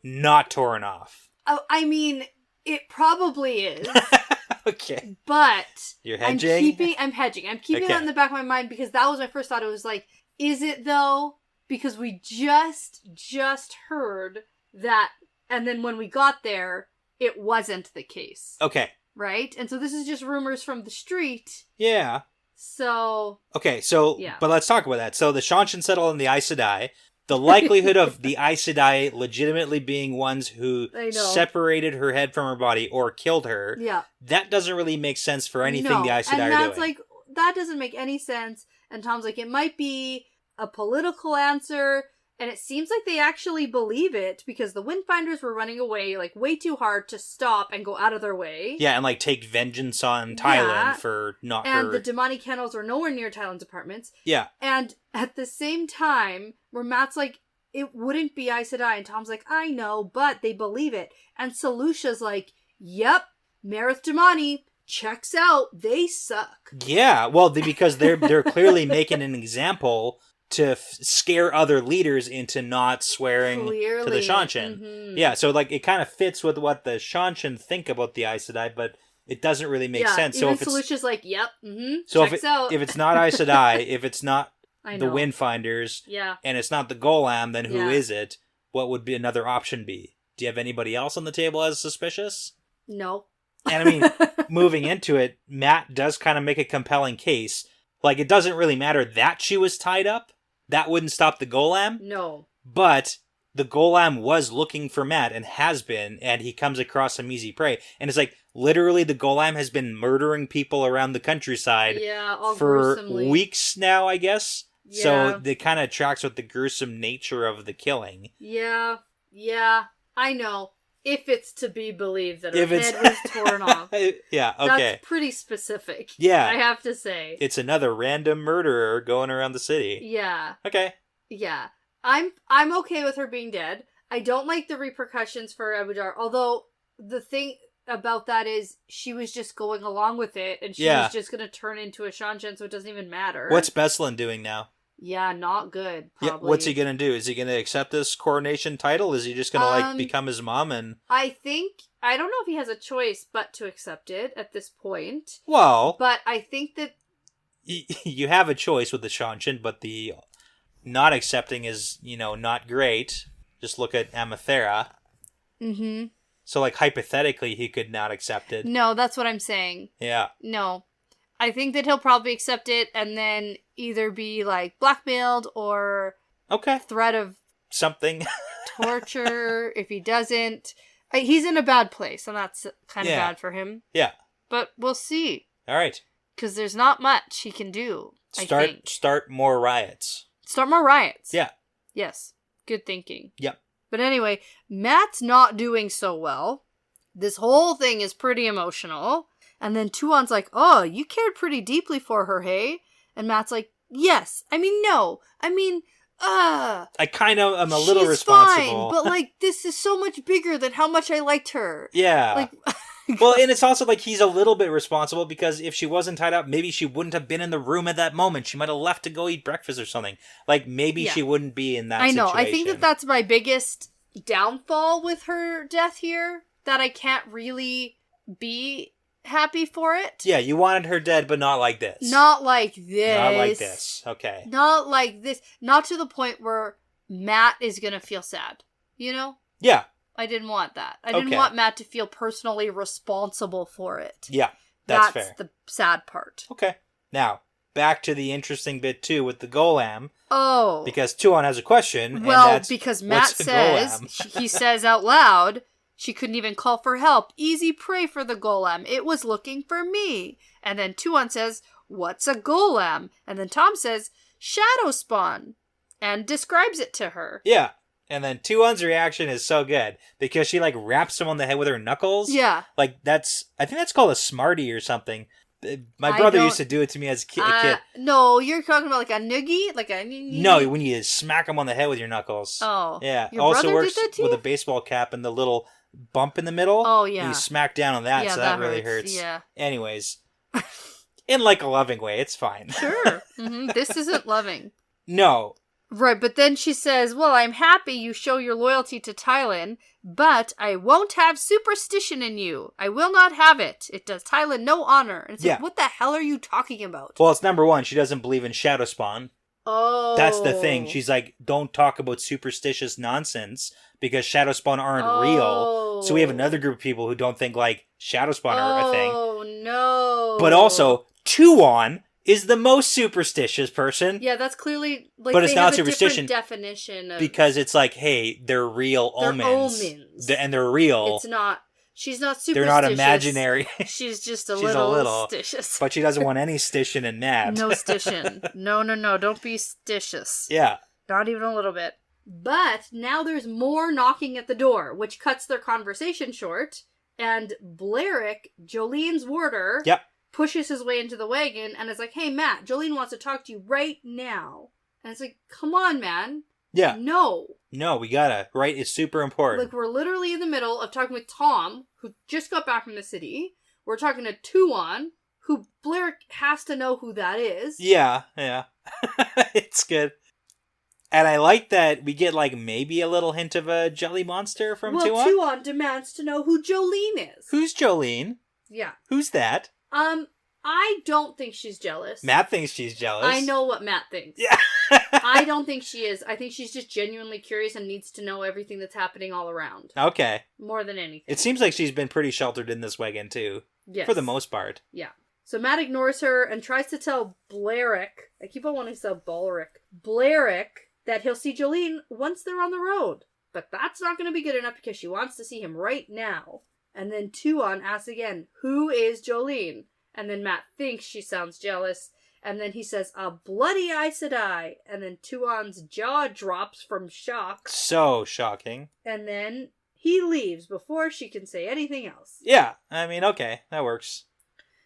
not torn off. I mean, it probably is. Okay. But you're hedging? I'm hedging. I'm keeping that in the back of my mind because that was my first thought. It was like, is it though? Because we just heard that, and then when we got there, it wasn't the case. Okay. Right? And so this is just rumors from the street. Yeah. So... Okay, so... Yeah. But let's talk about that. So the Shanshan settle on the Aes Sedai. The likelihood of the Aes Sedai legitimately being ones who separated her head from her body or killed her, that doesn't really make sense for anything the Aes Sedai are doing. And Matt's like, that doesn't make any sense. And Tom's like, it might be a political answer, and it seems like they actually believe it because the Windfinders were running away like way too hard to stop and go out of their way. Yeah, and like take vengeance on Thailand for not her. And the demonic kennels are nowhere near Thailand's apartments. Yeah. And at the same time, where Matt's like, it wouldn't be Aes Sedai, and Tom's like, I know, but they believe it. And Selusha's like, yep, Marith Damani checks out. They suck. Yeah, well, because they're clearly making an example to scare other leaders into not swearing to the Shanshan. Mm-hmm. Yeah, so like it kind of fits with what the Shanshan think about the Aes Sedai, but it doesn't really make sense. Even so if Selusha's like, yep, so checks out. If it's not Aes Sedai, if it's not the Windfinders, and it's not the Golem, then who is it? What would be another option be? Do you have anybody else on the table as suspicious? No. And I mean, moving into it, Matt does kind of make a compelling case. Like, it doesn't really matter that she was tied up. That wouldn't stop the Golem. No. But the Golem was looking for Matt and has been, and he comes across some easy prey. And it's like, literally, the Golem has been murdering people around the countryside all for gruesomely. Weeks now, I guess. Yeah. So it kind of tracks with the gruesome nature of the killing. Yeah, I know. If it's to be believed that her head was torn off. Yeah, okay. That's pretty specific. Yeah. I have to say. It's another random murderer going around the city. Yeah. Okay. Yeah. I'm okay with her being dead. I don't like the repercussions for Abudar, although the thing about that is she was just going along with it, and she was just going to turn into a Shanshan, so it doesn't even matter. What's Beslan doing now? Yeah, not good, Yeah, probably. what's he gonna do? Is he gonna accept this coronation title? Is he just gonna, become his mom and... I don't know if he has a choice but to accept it at this point. Well... But I think that... You have a choice with the Shanshin, but the not accepting is, not great. Just look at Amathera. Mm-hmm. So, hypothetically, he could not accept it. No, that's what I'm saying. Yeah. No. I think that he'll probably accept it and then either be, blackmailed or... Okay. Threat of... Something. torture if he doesn't. He's in a bad place, and that's kind of bad for him. Yeah. But we'll see. All right. Because there's not much he can do, I think. Start more riots. Start more riots. Yeah. Yes. Good thinking. Yep. But anyway, Matt's not doing so well. This whole thing is pretty emotional. And then Tuon's like, oh, you cared pretty deeply for her, hey? And Matt's like, yes. No. I kind of am a little responsible. Fine, but this is so much bigger than how much I liked her. Yeah. Well, and it's also he's a little bit responsible because if she wasn't tied up, maybe she wouldn't have been in the room at that moment. She might have left to go eat breakfast or something. Maybe she wouldn't be in that situation. I know. I think that's my biggest downfall with her death here, that I can't really be happy for it. Yeah, you wanted her dead, but not like this. Not like this. Not like this. Okay. Not like this. Not to the point where Matt is going to feel sad. Yeah. I didn't want that. I didn't want Matt to feel personally responsible for it. Yeah, that's fair. That's the sad part. Okay. Now, back to the interesting bit, too, with the golem. Oh. Because Tuon has a question. Well, because Matt says, he says out loud, she couldn't even call for help. Easy prey for the golem. It was looking for me. And then Tuon says, what's a golem? And then Tom says, shadow spawn. And describes it to her. Yeah. And then Tuon's reaction is so good because she raps him on the head with her knuckles. Yeah. I think that's called a smartie or something. My brother used to do it to me as a kid. No, you're talking about a noogie? No, when you smack him on the head with your knuckles. Oh. Yeah. Your also brother works did that to with you? a baseball cap and the little bump in the middle. Oh, yeah. You smack down on that, yeah, so that really hurts. Yeah. Anyways. In a loving way, it's fine. Sure. Mm-hmm. This isn't loving. No. Right, but then she says, well, I'm happy you show your loyalty to Tylan, but I won't have superstition in you. I will not have it. It does Tylan no honor. And it's what the hell are you talking about? Well, it's number one, she doesn't believe in shadow spawn. Oh. That's the thing. She's don't talk about superstitious nonsense because shadow spawn aren't real. So we have another group of people who don't think shadow spawn are a thing. Oh, no. But also, Tuon is the most superstitious person. Yeah, that's clearly but it's not superstition definition of, because it's hey, they're real omens. And they're real. It's not. She's not superstitious. They're not imaginary. She's just a little stitious. But she doesn't want any stition in Matt. No stition. No. Don't be stitious. Yeah. Not even a little bit. But now there's more knocking at the door, which cuts their conversation short. And Blarick, Jolene's warder, pushes his way into the wagon and is like, hey, Matt, Jolene wants to talk to you right now. And it's come on, man. Yeah. No, we gotta, right? It's super important. we're literally in the middle of talking with Tom, who just got back from the city. We're talking to Tuon, who Blarick has to know who that is. Yeah. It's good. And I like that we get maybe a little hint of a jelly monster from Tuon. Well, Tuon demands to know who Jolene is. Who's Jolene? Yeah. Who's that? I don't think she's jealous. Matt thinks she's jealous. I know what Matt thinks. Yeah. I don't think she is. I think she's just genuinely curious and needs to know everything that's happening all around. Okay. More than anything. It seems like she's been pretty sheltered in this wagon, too. Yes. For the most part. Yeah. So Matt ignores her and tries to tell Blarick, I keep on wanting to say Blarick, that he'll see Jolene once they're on the road. But that's not going to be good enough because she wants to see him right now. And then Tuon asks again, who is Jolene? And then Matt thinks she sounds jealous. And then he says, a bloody Aes Sedai. And then Tuon's jaw drops from shock. So shocking. And then he leaves before she can say anything else. Yeah, okay, that works.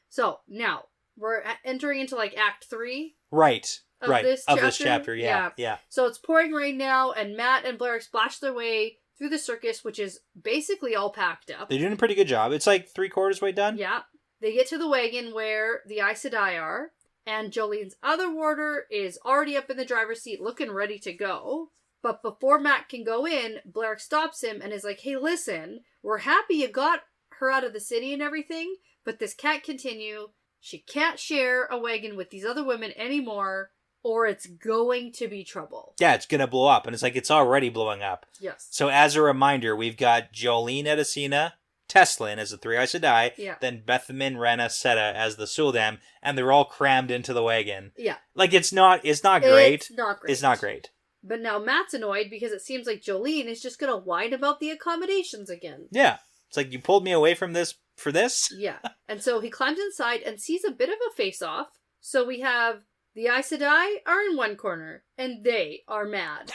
So, now, we're entering into Act 3. Right. Of this chapter, yeah. So it's pouring rain now, and Matt and Blarick splash their way through the circus, which is basically all packed up. They're doing a pretty good job. It's 3/4 way done. Yeah. They get to the wagon where the Aes Sedai are, And Jolene's other warder is already up in the driver's seat looking ready to go. But before Matt can go in, Blair stops him and is like, hey, listen, we're happy you got her out of the city and everything, but this can't continue. She can't share a wagon with these other women anymore, or it's going to be trouble. Yeah, it's going to blow up. And it's like, it's already blowing up. Yes. So as a reminder, we've got Jolene Edicina, Teslin as the Three Aes Sedai, then Bethamin, Rena, Seta as the Suldam, and they're all crammed into the wagon. Yeah. Like, it's not great. It's not great. It's not great. But now Matt's annoyed because it seems like Jolene is just going to whine about the accommodations again. Yeah. It's like, you pulled me away from this for this? Yeah. And so he climbs inside and sees a bit of a face-off. So we have the Aes Sedai are in one corner, and they are mad.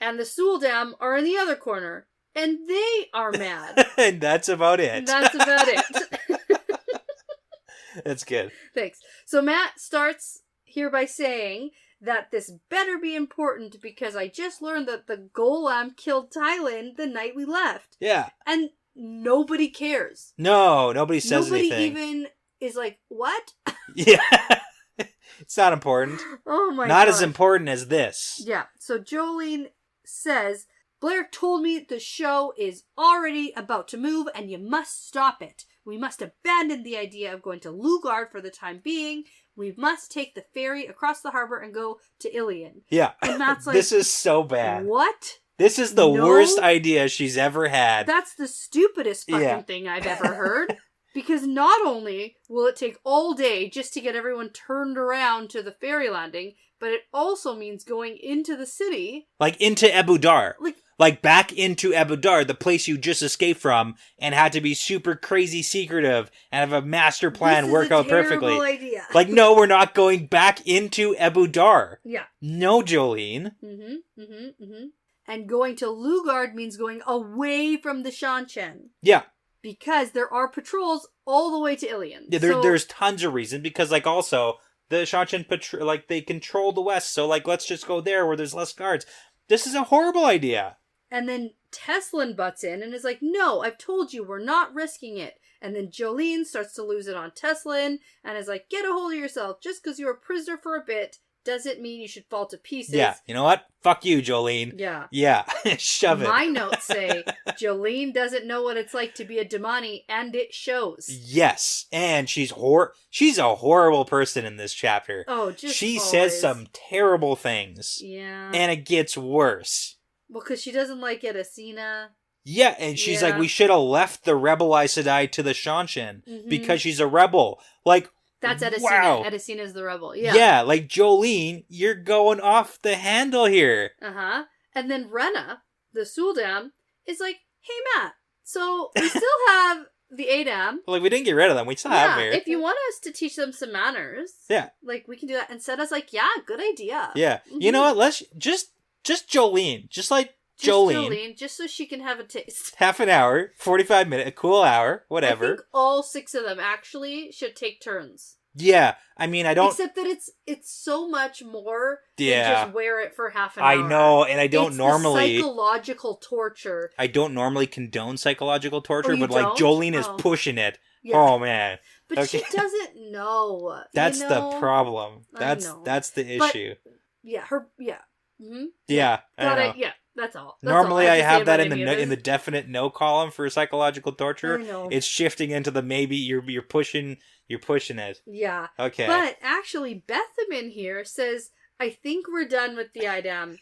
And the Suldam are in the other corner, and they are mad. And that's about it. That's about it. That's good. Thanks. So Matt starts here by saying that this better be important because I just learned that the Golem killed Tylan the night we left. Yeah. And nobody cares. No, nobody says anything. Nobody even is like, what? Yeah. It's not important. Oh my god. Not as important as this. Yeah. So Jolene says, Blair told me the show is already about to move and you must stop it. We must abandon the idea of going to Lugard for the time being. We must take the ferry across the harbor and go to Ilion. Yeah. And Matt's like, this is so bad. What? This is the worst idea she's ever had. That's the stupidest fucking thing I've ever heard. Because not only will it take all day just to get everyone turned around to the ferry landing, but it also means going into the city. Like into Abu Dar. Like back into Abu Dar, the place you just escaped from, and had to be super crazy secretive and have a master plan work out perfectly. This is a terrible idea. Like, no, we're not going back into Abu Dar. Yeah. No, Jolene. And going to Lugard means going away from the Shanchen. Yeah. Because there are patrols all the way to Ilion. Yeah, there's tons of reason. Because, like, also, the Shanchen patrol, like, they control the west. So, like, let's just go there where there's less guards. This is a horrible idea. And then Teslin butts in and is like, no, I've told you, we're not risking it. And then Jolene starts to lose it on Teslin and is like, get a hold of yourself. Just because you're a prisoner for a bit doesn't mean you should fall to pieces. Yeah, you know what? Fuck you, Jolene. Yeah. Yeah, shove it. My notes say, Jolene doesn't know what it's like to be a Damani, and it shows. Yes, and she's a horrible person in this chapter. Oh, just She always says some terrible things. Yeah. And it gets worse. Well, because she doesn't like Edicina. Yeah, and she's like, we should have left the rebel Aes Sedai to the Shanchen because she's a rebel. Like, that's Edicina. Wow. Edicina's the rebel. Yeah. Yeah, like, Jolene, you're going off the handle here. Uh-huh. And then Rena, the Suldam, is like, hey, Matt, so we still have the Adam. Like, we didn't get rid of them. We still have them here. If you want us to teach them some manners. Yeah. Like, we can do that. And Seta's like, yeah, good idea. Yeah. You know what? Let's just Jolene. Just Jolene. Just so she can have a taste. Half an hour, 45 minutes, a cool hour, whatever. I think all 6 of them actually should take turns. Yeah, I mean, I don't... Except that it's so much more than just wear it for half an hour. I know, and I don't it's normally... the psychological torture. I don't normally condone psychological torture, but, don't? like, Jolene is pushing it. Yeah. Oh, man. But she doesn't know. That's the problem. That's the issue. But, yeah, Mm-hmm. Yeah, got it. Yeah, that's all. Normally, I have that in the definite no column for psychological torture. I know. It's shifting into the maybe you're pushing it. Yeah. Okay. But actually, Bethamin here says, "I think we're done with the Idam,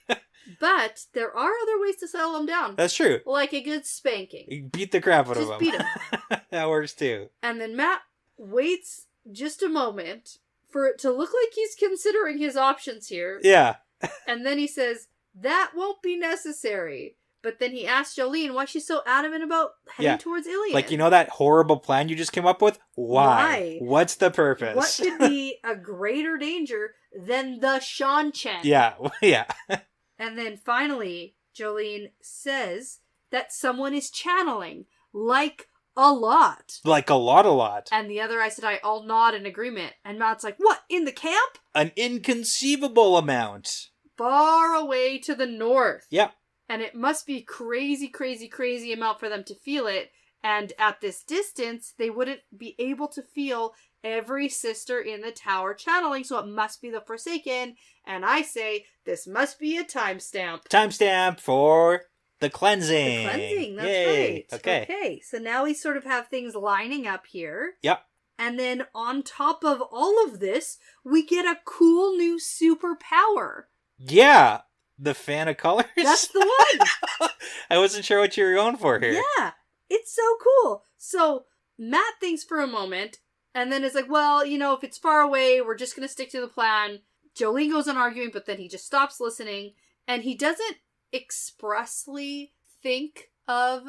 but there are other ways to settle them down. That's true. Like a good spanking. You beat the crap out of Just them. beat them. That works too. And then Matt waits just a moment for it to look like he's considering his options here. Yeah. And then he says, that won't be necessary. But then he asks Jolene why she's so adamant about heading towards Ilion. Like, you know that horrible plan you just came up with? Why? What's the purpose? What could be a greater danger than the Shanchen? Yeah, yeah. And then finally, Jolene says that someone is channeling, like a lot. Like a lot. And the other Aes Sedai all nod in agreement. And Matt's like, what, in the camp? An inconceivable amount. Far away to the north. Yep. And it must be crazy amount for them to feel it. And at this distance, they wouldn't be able to feel every sister in the tower channeling, so it must be the Forsaken. And I say, this must be a timestamp. Timestamp for the cleansing. The cleansing, that's Yay. right. Okay, so now we sort of have things lining up here. Yep. And then on top of all of this, we get a cool new superpower. Yeah. The fan of colors? That's the one. I wasn't sure what you were going for here. Yeah. It's so cool. So Matt thinks for a moment and then is like, well, you know, if it's far away, we're just going to stick to the plan. Jolene goes on arguing, but then he just stops listening. And he doesn't expressly think of,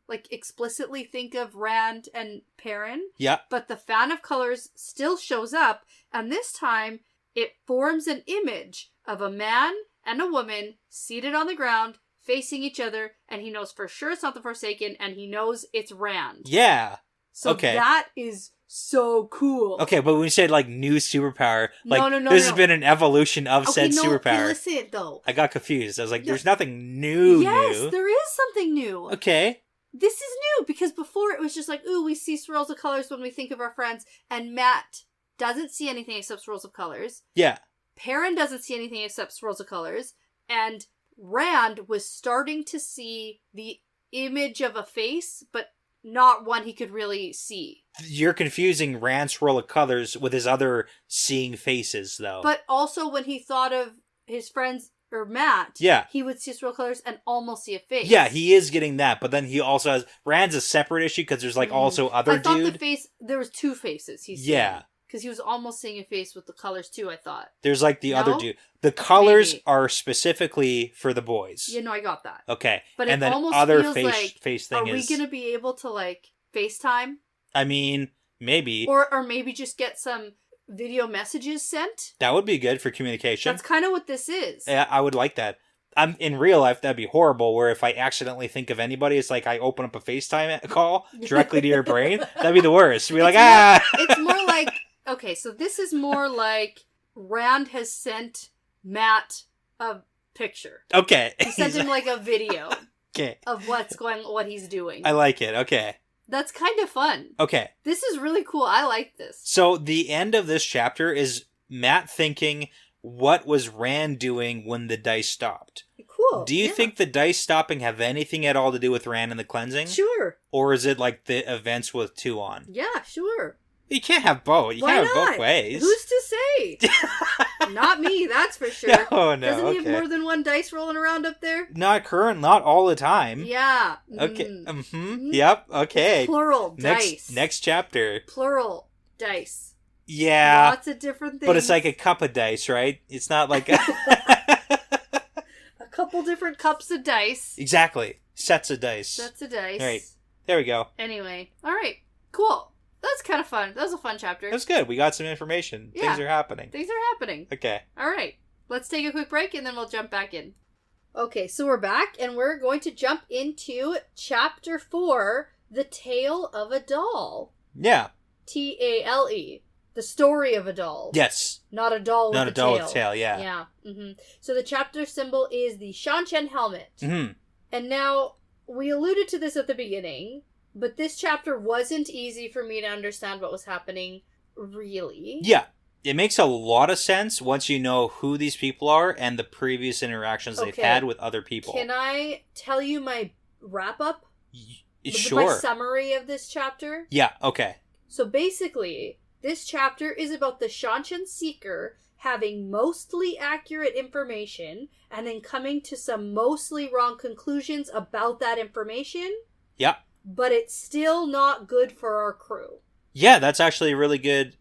like, explicitly think of Rand and Perrin. Yeah. But the fan of colors still shows up. And this time, it forms an image of a man and a woman seated on the ground, facing each other, and he knows for sure it's not the Forsaken, and he knows it's Rand. Yeah. So that is so cool. Okay, but when you said, like, new superpower, like, No, this has been an evolution of said superpower. Okay, listen, though. I got confused. I was like, there's nothing new. Yes, there is something new. Okay. This is new, because before it was just like, ooh, we see swirls of colors when we think of our friends, and Matt doesn't see anything except swirls of colors. Yeah. Perrin doesn't see anything except swirls of colors, and Rand was starting to see the image of a face, but not one he could really see. You're confusing Rand's swirl of colors with his other seeing faces, though. But also when he thought of his friends, or Matt, yeah, he would see swirl colors and almost see a face. Yeah, he is getting that, but then he also has... Rand's a separate issue, because there's, like, also other dude. I thought the face... There was two faces he's seeing. Yeah. Because he was almost seeing a face with the colors, too, I thought. There's, like, the other dude. The colors Maybe. are specifically for the boys. Yeah, no, I got that. Okay. But and it then almost other feels face thing are we is... going to be able to, like, FaceTime? I mean, maybe. Or maybe just get some video messages sent? That would be good for communication. That's kind of what this is. Yeah, I would like that. In real life, that'd be horrible, where if I accidentally think of anybody, it's like I open up a FaceTime call directly to your brain. That'd be the worst. Be like, It's more like... Okay, so this is more like Rand has sent Matt a picture. Okay. He sent him like a video okay. of what he's doing. I like it. Okay. That's kind of fun. Okay. This is really cool. I like this. So the end of this chapter is Matt thinking, what was Rand doing when the dice stopped? Cool. Do you think the dice stopping have anything at all to do with Rand and the cleansing? Sure. Or is it like the events with 2 on? Yeah, sure. You can't have both. You can't have both ways. Who's to say? Not me, that's for sure. No, Doesn't he have more than one dice rolling around up there? Not all the time. Yeah. Okay. Mm-hmm. Yep. Okay. It's plural dice. Next chapter. Plural dice. Yeah. Lots of different things. But it's like a cup of dice, right? It's not like a couple different cups of dice. Exactly. Sets of dice. Sets of dice. All right. There we go. Anyway. All right. Cool. That's kind of fun. That was a fun chapter. It was good. We got some information. Yeah. Things are happening. Okay. All right. Let's take a quick break and then we'll jump back in. Okay, so we're back and we're going to jump into Chapter 4, The Tale of a Doll. Yeah. Tale. The story of a doll. Yes. Not a doll with a tail. Not a doll with a tail, yeah. Yeah. Mm-hmm. So the chapter symbol is the Shan-Chen helmet. Mm-hmm. And now, we alluded to this at the beginning, but this chapter wasn't easy for me to understand what was happening, really. Yeah. It makes a lot of sense once you know who these people are and the previous interactions they've had with other people. Can I tell you my wrap-up? Sure. My summary of this chapter? Yeah, okay. So basically, this chapter is about the Shan-Chen Seeker having mostly accurate information and then coming to some mostly wrong conclusions about that information. Yeah. But it's still not good for our crew. Yeah, that's actually a really good,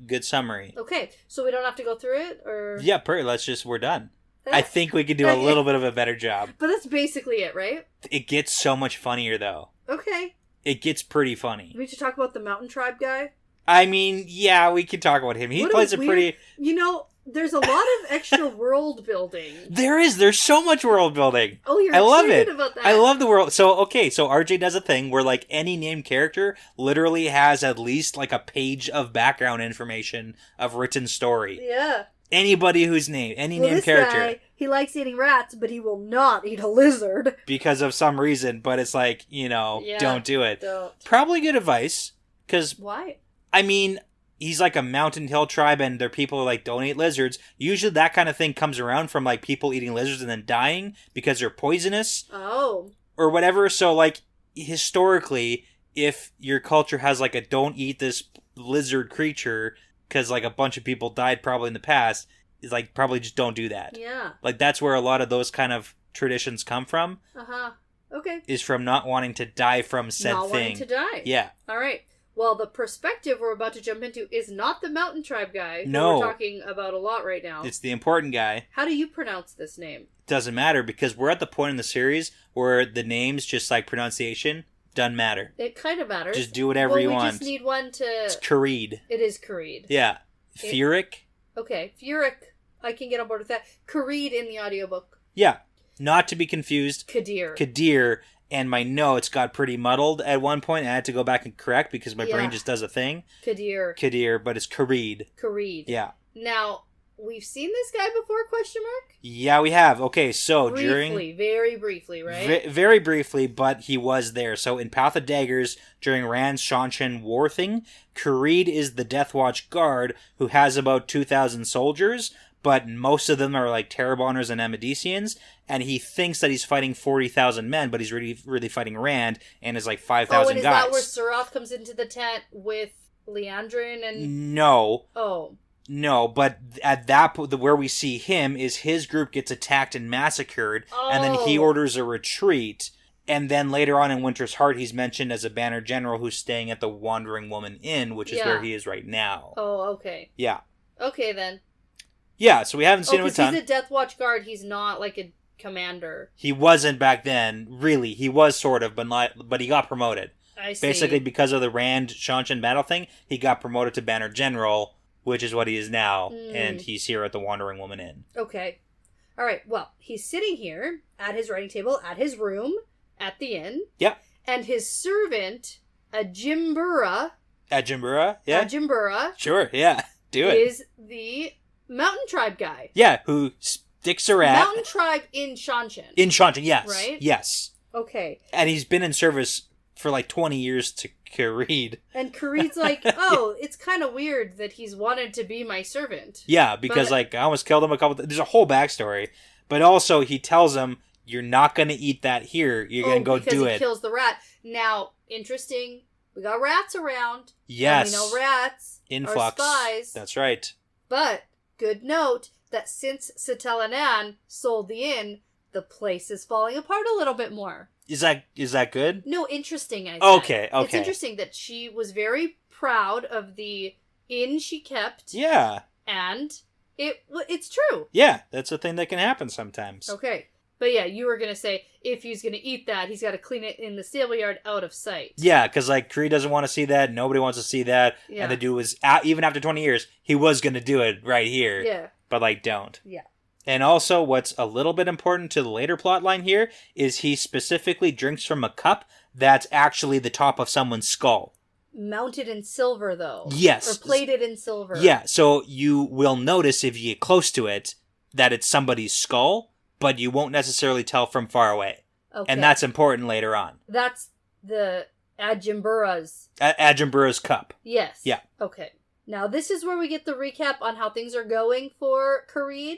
good summary. Okay, so we don't have to go through it, or... Yeah, we're done. I think we could do a little bit of a better job. But that's basically it, right? It gets so much funnier, though. Okay. It gets pretty funny. We should talk about the Mountain Tribe guy? I mean, yeah, we could talk about him. He plays a pretty... You know, there's a lot of extra world building. There's so much world building. Oh, you're excited about that. I love the world. So RJ does a thing where, like, any named character literally has at least, like, a page of background information of written story. Yeah. Anybody who's named, named character. Guy, he likes eating rats, but he will not eat a lizard. Because of some reason, but it's like, don't do it. Don't. Probably good advice, because... Why? I mean, he's like a mountain hill tribe and their people are like, don't eat lizards. Usually that kind of thing comes around from like people eating lizards and then dying because they're poisonous. Oh. Or whatever. So like historically, if your culture has like a don't eat this lizard creature because like a bunch of people died probably in the past, it's like probably just don't do that. Yeah. Like that's where a lot of those kind of traditions come from. Uh-huh. Okay. Is from not wanting to die from said not thing. Not wanting to die. Yeah. All right. Well, the perspective we're about to jump into is not the mountain tribe guy who No. we're talking about a lot right now. It's the important guy. How do you pronounce this name? Doesn't matter because we're at the point in the series where the names, just like pronunciation, doesn't matter. It kind of matters. Just do whatever you want. We just need one to... It's Kareed. It is Kareed. Yeah. Furyk. Okay. Furyk. I can get on board with that. Kareed in the audiobook. Yeah. Not to be confused. Kadir. Kadir. And my notes got pretty muddled at one point. I had to go back and correct because my brain just does a thing. Kadir, but it's Kareed. Kareed. Yeah. Now, we've seen this guy before, question mark? Yeah, we have. Okay, so very briefly, right? Very briefly, but he was there. So in Path of Daggers, during Rand's Shanshan war thing, Kareed is the Death Watch guard who has about 2,000 soldiers, but most of them are like Terrabonners and Amedicians, and he thinks that he's fighting 40,000 men, but he's really fighting Rand, and is like 5,000 guys. Oh, and is that where Suroth comes into the tent with Leandrin and... No. Oh. No, but at that point, where we see him is his group gets attacked and massacred, and then he orders a retreat, and then later on in Winter's Heart, he's mentioned as a banner general who's staying at the Wandering Woman Inn, which is where he is right now. Oh, okay. Yeah. Okay, then. Yeah, so we haven't seen him a ton. He's a Death Watch guard. He's not like a commander. He wasn't back then, really. He was sort of, but he got promoted. I see. Basically, because of the Rand Shanshan battle thing, he got promoted to banner general, which is what he is now, and he's here at the Wandering Woman Inn. Okay. All right, well, he's sitting here at his writing table, at his room, at the inn. Yep. And his servant, Ajimbura... Ajimbura? Yeah. Ajimbura. Sure, yeah. Do it. Is the mountain tribe guy. Yeah, who sticks a rat. Mountain tribe in Shanshan. In Shanshan, yes. Right? Yes. Okay. And he's been in service for like 20 years to Kareed. And Kareed's like, oh, it's kind of weird that he's wanted to be my servant. Yeah, because I almost killed him a couple... There's a whole backstory. But also, he tells him, you're not going to eat that here. You're going to go do it. Because he kills the rat. Now, interesting. We got rats around. Yes. And we know rats are spies. That's right. But, good note that since Setelanan sold the inn, the place is falling apart a little bit more. Is that good? No, interesting, I said. Okay. It's interesting that she was very proud of the inn she kept. Yeah. And it's true. Yeah, that's a thing that can happen sometimes. Okay. But yeah, you were going to say, if he's going to eat that, he's got to clean it in the stable yard out of sight. Yeah, because like Kree doesn't want to see that. Nobody wants to see that. Yeah. And the dude was, even after 20 years, he was going to do it right here. Yeah. But like, don't. Yeah. And also, what's a little bit important to the later plot line here is he specifically drinks from a cup that's actually the top of someone's skull. Mounted in silver, though. Yes. Or plated in silver. Yeah, so you will notice if you get close to it that it's somebody's skull, but you won't necessarily tell from far away. Okay. And that's important later on. That's the Ajimbura's... Ajimbura's cup. Yes. Yeah. Okay. Now, this is where we get the recap on how things are going for Kareed,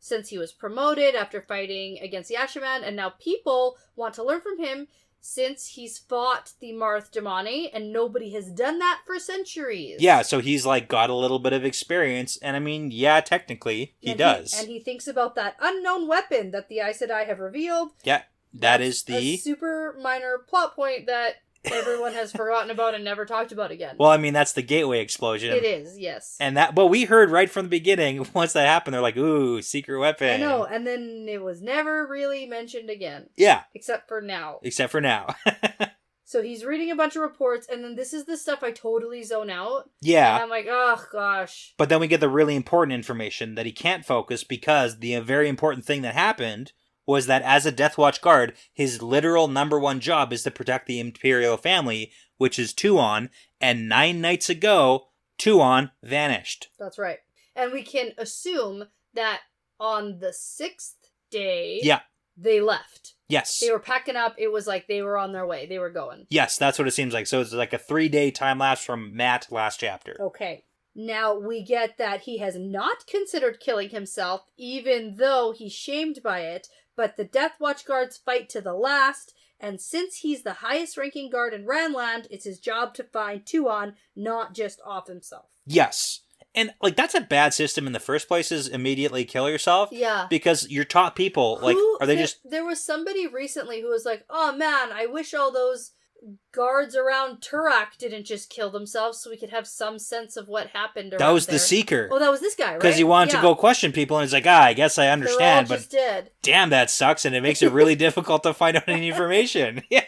since he was promoted after fighting against the Ashaman, and now people want to learn from him since he's fought the Marth Damani, and nobody has done that for centuries. Yeah, so he's like got a little bit of experience, and I mean, yeah, technically, he does. And he thinks about that unknown weapon that the Aes Sedai have revealed. Yeah, that's a super minor plot point that everyone has forgotten about and never talked about again. Well, I mean, that's the gateway explosion. It is, yes. And but we heard right from the beginning, once that happened, they're like, ooh, secret weapon. I know, and then it was never really mentioned again. Yeah. Except for now. So he's reading a bunch of reports, and then this is the stuff I totally zone out. Yeah. And I'm like, oh, gosh. But then we get the really important information that he can't focus because the very important thing that happened was that as a Death Watch guard, his literal number one job is to protect the Imperial family, which is Tuon, and 9 nights ago, Tuon vanished. That's right. And we can assume that on the 6th day, they left. Yes. They were packing up. It was like they were on their way. They were going. Yes, that's what it seems like. So it's like a 3-day time lapse from Matt last chapter. Okay. Now, we get that he has not considered killing himself, even though he's shamed by it, but the Death Watch guards fight to the last, and since he's the highest-ranking guard in Ranland, it's his job to find Tuon, not just off himself. Yes. And, like, that's a bad system in the first place, is immediately kill yourself. Yeah. Because you're taught people, like, are they just... There was somebody recently who was like, oh man, I wish all those guards around Turak didn't just kill themselves so we could have some sense of what happened around That was there. the Seeker. Oh, that was this guy, right? Because he wanted to go question people, and he's like, I guess I understand, They're all but just dead. Damn, that sucks, and it makes it really difficult to find out any information. Yeah.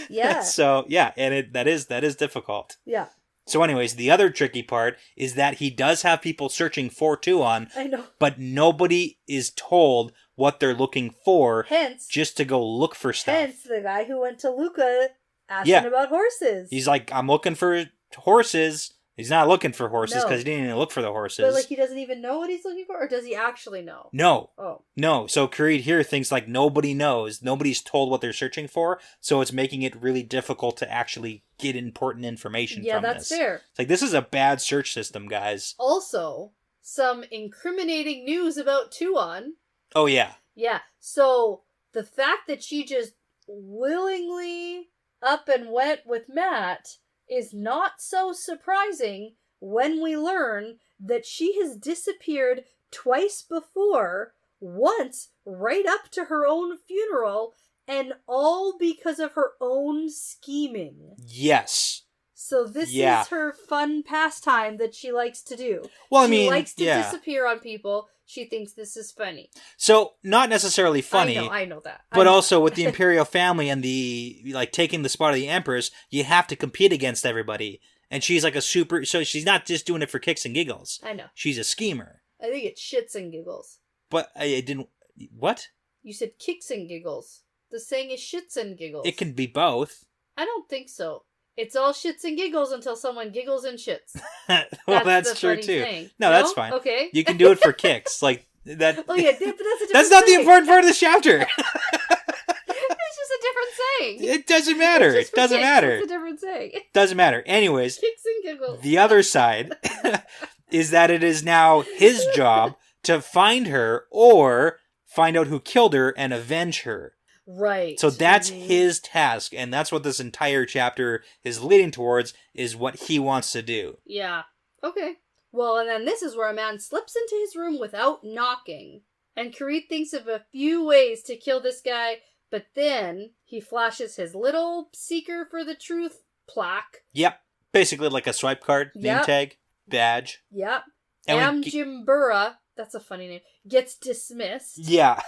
Yeah. So, yeah, and that is difficult. Yeah. So anyways, the other tricky part is that he does have people searching for Tuon, I know. but nobody is told what they're looking for, Hence, just to go look for stuff. Hence, the guy who went to Luca asking about horses. He's like, I'm looking for horses. He's not looking for horses because No. he didn't even look for the horses. But, like, he doesn't even know what he's looking for? Or does he actually know? No. Oh. No. So Creed here thinks, like, nobody knows. Nobody's told what they're searching for, so it's making it really difficult to actually get important information from this. Yeah, that's fair. It's like, this is a bad search system, guys. Also, some incriminating news about Tuon. Oh, yeah. Yeah, so the fact that she just willingly up and went with Matt is not so surprising when we learn that she has disappeared twice before, once right up to her own funeral, and all because of her own scheming. Yes. So this is her fun pastime that she likes to do. Well, I she mean, likes to disappear on people. She thinks this is funny. So, not necessarily funny. I know that. But also, with the Imperial family and the, like, taking the spot of the Empress, you have to compete against everybody. And she's like so she's not just doing it for kicks and giggles. I know. She's a schemer. I think it's shits and giggles. But I didn't, what? You said kicks and giggles. The saying is shits and giggles. It can be both. I don't think so. It's all shits and giggles until someone giggles and shits. Well, that's true too. Thing. No, that's fine. Okay. You can do it for kicks. Like that. Oh yeah, but that's a different That's not saying. the important part of this chapter. It's just a different saying. It doesn't matter. It doesn't matter. It's a different saying. Doesn't matter. Anyways, Kicks and giggles. the other side is that it is now his job to find her or find out who killed her and avenge her. Right. So that's his task, and that's what this entire chapter is leading towards, is what he wants to do. Yeah. Okay. Well, and then this is where a man slips into his room without knocking. And Kareed thinks of a few ways to kill this guy, but then he flashes his little Seeker for the Truth plaque. Yep. Basically like a swipe card, name tag, badge. Yep. And Amjimbura, that's a funny name, gets dismissed. Yeah.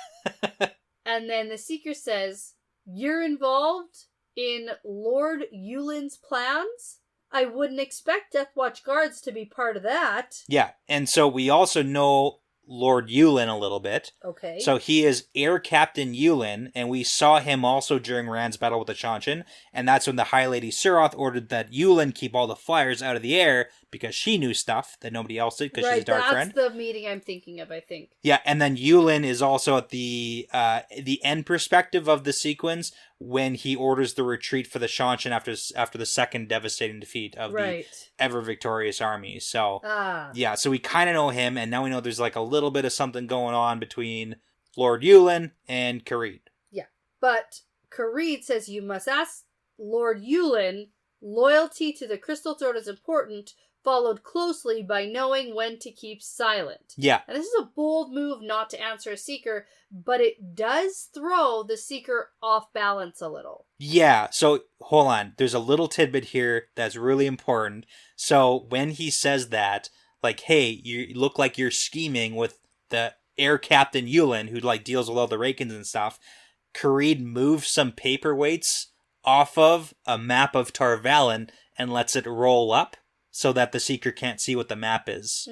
And then the Seeker says, "You're involved in Lord Yulin's plans? I wouldn't expect Death Watch guards to be part of that." Yeah, and so we also know Lord Yulin a little bit. Okay. So he is Air Captain Yulin, and we saw him also during Rand's battle with the Shanshan, and that's when the High Lady Suroth ordered that Yulin keep all the flyers out of the air, because she knew stuff that nobody else did, because she's a dark friend. That's the meeting I'm thinking of, I think. Yeah, and then Yulin is also at the end perspective of the sequence when he orders the retreat for the Shanshan after the second devastating defeat of the ever victorious army. So yeah, so we kind of know him, and now we know there's like a little bit of something going on between Lord Yulin and Kareed. Yeah, but Kareed says you must ask Lord Yulin. Loyalty to the Crystal Throne is important, followed closely by knowing when to keep silent. Yeah. And this is a bold move not to answer a Seeker, but it does throw the Seeker off balance a little. Yeah, so hold on. There's a little tidbit here that's really important. So when he says that, like, hey, you look like you're scheming with the Air Captain Yulin, who like deals with all the Rakens and stuff, Kareed moves some paperweights off of a map of Tarvalin and lets it roll up so that the Seeker can't see what the map is.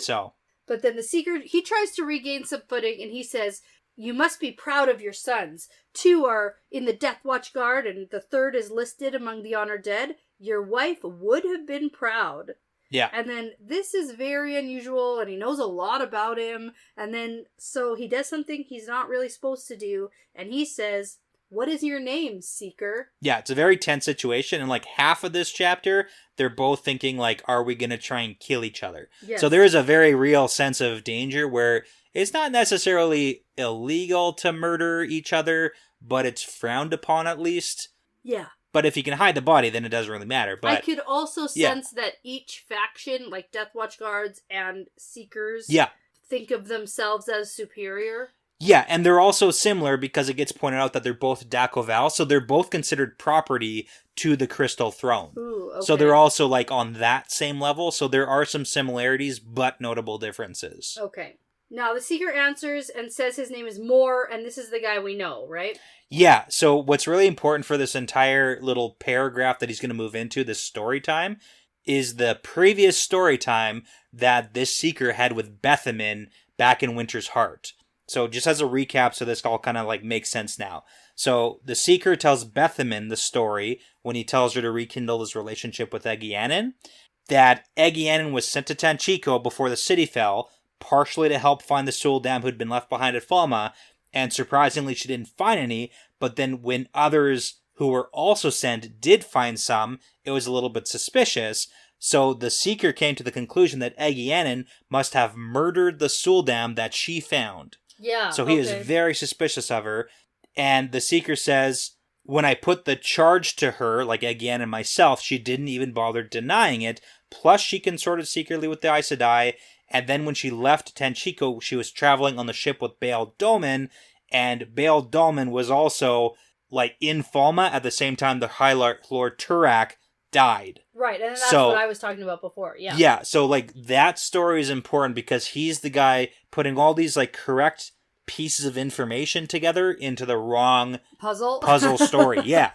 So. But then the Seeker, he tries to regain some footing and he says, "You must be proud of your sons. 2 are in the Death Watch Guard and the 3rd is listed among the honored dead. Your wife would have been proud." Yeah. And then this is very unusual and he knows a lot about him. And then, so he does something he's not really supposed to do. And he says, what is your name, Seeker? Yeah, it's a very tense situation, and like half of this chapter, they're both thinking like, are we going to try and kill each other? Yes. So there is a very real sense of danger where it's not necessarily illegal to murder each other, but it's frowned upon at least. Yeah. But if you can hide the body, then it doesn't really matter. But I could also sense that each faction, like Death Watch guards and Seekers, think of themselves as superior. Yeah, and they're also similar because it gets pointed out that they're both Dakoval, so they're both considered property to the Crystal Throne. Ooh, okay. So they're also like on that same level, so there are some similarities, but notable differences. Okay. Now, the Seeker answers and says his name is Moore, and this is the guy we know, right? Yeah, so what's really important for this entire little paragraph that he's going to move into, this story time, is the previous story time that this Seeker had with Bethamin back in Winter's Heart. So just as a recap, so this all kind of like makes sense now. So the Seeker tells Bethamin the story when he tells her to rekindle his relationship with Egianin, that Egianin was sent to Tanchico before the city fell, partially to help find the Suldam who'd been left behind at Falma, and surprisingly she didn't find any, but then when others who were also sent did find some, it was a little bit suspicious. So the Seeker came to the conclusion that Egianin must have murdered the Suldam that she found. Yeah. So he is very suspicious of her. And the Seeker says, when I put the charge to her, like Egianin and myself, she didn't even bother denying it. Plus, she consorted secretly with the Aes Sedai. And then when she left Tanchico, she was traveling on the ship with Baal Dolmen. And Baal Dolmen was also like in Falma at the same time the High Lord Turak died. Right, and that's what I was talking about before, yeah. Yeah, so like that story is important because he's the guy putting all these like correct pieces of information together into the wrong puzzle story. Yeah.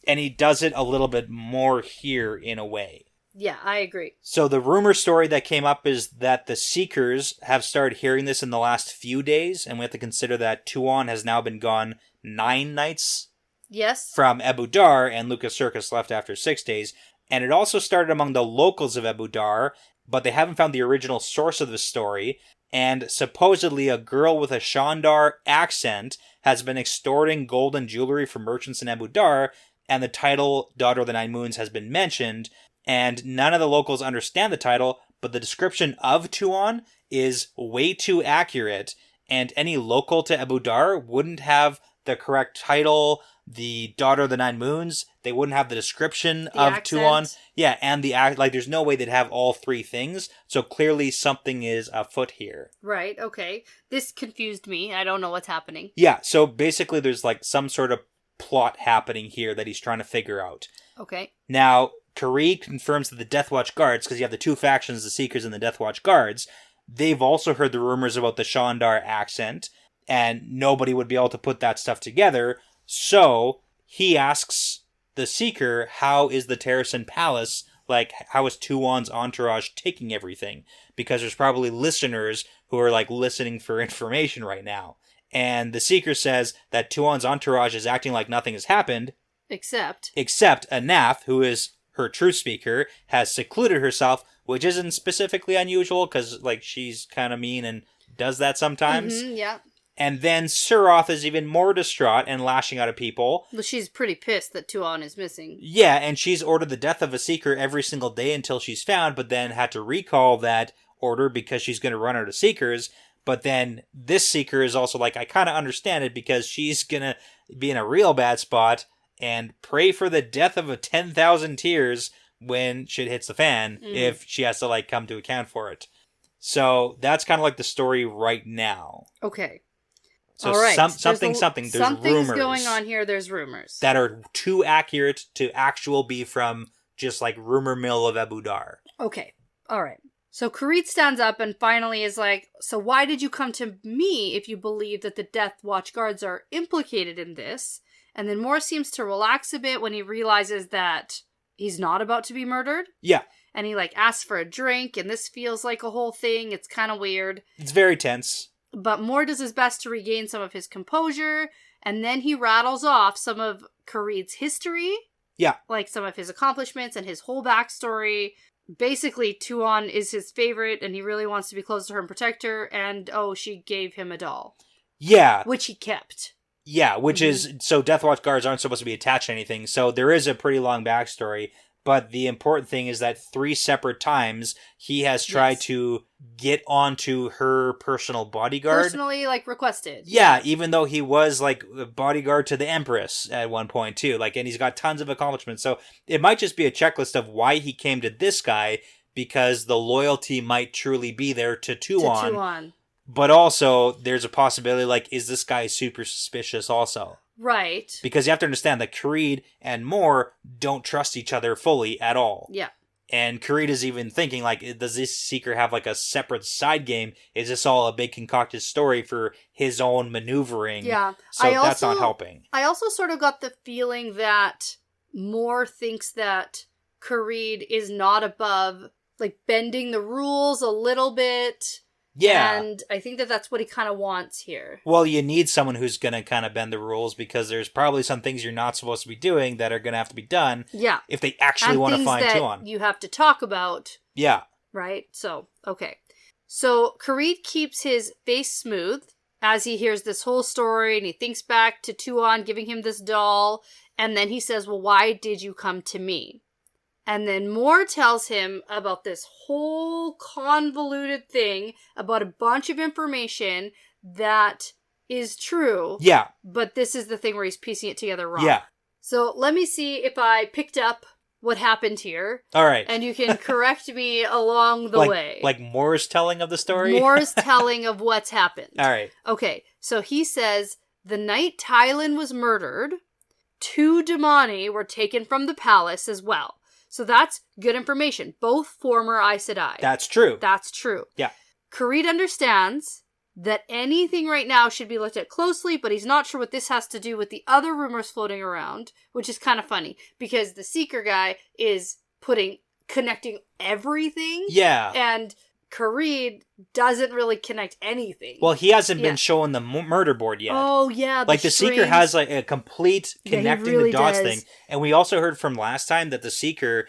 And he does it a little bit more here in a way. Yeah, I agree. So the rumor story that came up is that the Seekers have started hearing this in the last few days, and we have to consider that Tuon has now been gone 9 nights. Yes. From Abu Dar, and Lucas Circus left after 6 days. And it also started among the locals of Abu Dar, but they haven't found the original source of the story. And supposedly a girl with a Shandar accent has been extorting gold and jewelry from merchants in Abu Dar, and the title Daughter of the Nine Moons has been mentioned. And none of the locals understand the title, but the description of Tuon is way too accurate, and any local to Abu Dar wouldn't have the correct title, the Daughter of the Nine Moons. They wouldn't have the description of Tuon. Yeah, and the act, like there's no way they'd have all 3 things. So clearly something is afoot here. Right, okay. This confused me. I don't know what's happening. Yeah, so basically there's like some sort of plot happening here that he's trying to figure out. Okay. Now, Karee confirms that the Death Watch guards, because you have the 2 factions, the Seekers and the Death Watch guards, they've also heard the rumors about the Shandar accent, and nobody would be able to put that stuff together. So he asks the Seeker, how is the Terrasen Palace, like, how is Tuon's entourage taking everything? Because there's probably listeners who are, like, listening for information right now. And the Seeker says that Tuon's entourage is acting like nothing has happened. Except Anaf, who is her truth speaker, has secluded herself, which isn't specifically unusual, because, like, she's kind of mean and does that sometimes. Mm-hmm, yeah. And then Suroth is even more distraught and lashing out at people. Well, she's pretty pissed that Tuon is missing. Yeah, and she's ordered the death of a Seeker every single day until she's found, but then had to recall that order because she's going to run out of Seekers. But then this Seeker is also like, I kind of understand it because she's going to be in a real bad spot and pray for the death of a 10,000 tears when shit hits the fan if she has to, like, come to account for it. So that's kind of like the story right now. Okay. So all right. Something's Something's rumors going on here. There's rumors. that are too accurate to actual be from just like rumor mill of Abu Dar. Okay. All right. So Karit stands up and finally is like, so why did you come to me if you believe that the Death Watch guards are implicated in this? And then Moore seems to relax a bit when he realizes that he's not about to be murdered. Yeah. And he, like, asks for a drink, and this feels like a whole thing. It's kind of weird. It's very tense. But Moore does his best to regain some of his composure, and then he rattles off some of Karit's history. Yeah. Like some of his accomplishments and his whole backstory. Basically, Tuon is his favorite, and he really wants to be close to her and protect her, and, oh, she gave him a doll. Yeah. Which he kept. Yeah, which is, so Death Watch guards aren't supposed to be attached to anything, so there is a pretty long backstory, but the important thing is that 3 separate times he has tried to get onto her personal bodyguard. Personally, like, requested. Yeah, even though he was, like, a bodyguard to the Empress at one point, too, like, and he's got tons of accomplishments, so it might just be a checklist of why he came to this guy, because the loyalty might truly be there to Tuon. But also, there's a possibility, like, is this guy super suspicious also? Right. Because you have to understand that Karede and Mor don't trust each other fully at all. Yeah. And Karede is even thinking, like, does this Seeker have, like, a separate side game? Is this all a big concocted story for his own maneuvering? Yeah. So that's not helping. I also sort of got the feeling that Mor thinks that Karede is not above, like, bending the rules a little bit. Yeah. And I think that that's what he kind of wants here. Well, you need someone who's going to kind of bend the rules, because there's probably some things you're not supposed to be doing that are going to have to be done. Yeah. If they actually want to find Tuon. You have to talk about. Yeah. Right? So, okay. So, Karede keeps his face smooth as he hears this whole story, and he thinks back to Tuon giving him this doll, and then he says, well, why did you come to me? And then Mor tells him about this whole convoluted thing about a bunch of information that is true. Yeah. But this is the thing where he's piecing it together wrong. Yeah. So let me see if I picked up what happened here. All right. And you can correct me along the way. Like Mor's telling of the story? Mor's telling of what's happened. All right. Okay. So he says, the night Tylan was murdered, 2 Damani were taken from the palace as well. So that's good information. Both former Aes Sedai. That's true. That's true. Yeah. Karede understands that anything right now should be looked at closely, but he's not sure what this has to do with the other rumors floating around, which is kind of funny, because the Seeker guy is connecting everything. Yeah. And Karede doesn't really connect anything. Well, he hasn't been shown the murder board yet. Oh, yeah. Like, the Seeker has, like, a complete connecting the dots thing. And we also heard from last time that the Seeker,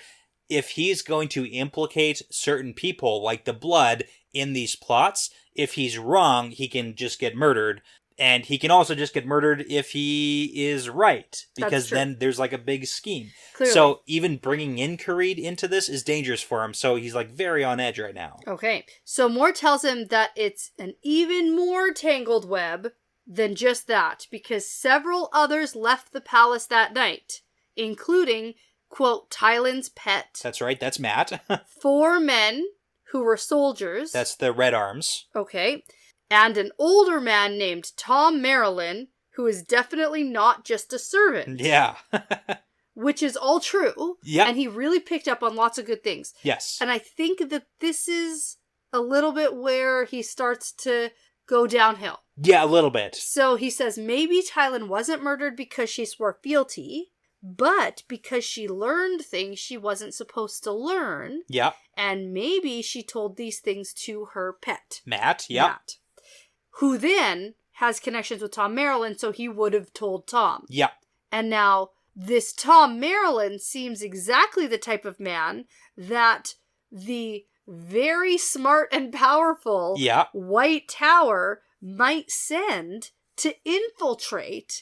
if he's going to implicate certain people, like the Blood, in these plots, if he's wrong, he can just get murdered. And he can also just get murdered if he is right, because then there's, like, a big scheme. Clearly. So even bringing in Karede into this is dangerous for him, so he's, like, very on edge right now. Okay, so Mor tells him that it's an even more tangled web than just that, because several others left the palace that night, including, quote, Tylan's pet. That's right, that's Matt. 4 men who were soldiers. That's the Red Arms. Okay. And an older man named Tom Marilyn, who is definitely not just a servant. Yeah. Which is all true. Yeah. And he really picked up on lots of good things. Yes. And I think that this is a little bit where he starts to go downhill. Yeah, a little bit. So he says maybe Tylan wasn't murdered because she swore fealty, but because she learned things she wasn't supposed to learn. Yeah. And maybe she told these things to her pet. Matt, yeah. Matt. Who then has connections with Tom Marilyn, so he would have told Tom. Yeah. And now, this Tom Marilyn seems exactly the type of man that the very smart and powerful White Tower might send to infiltrate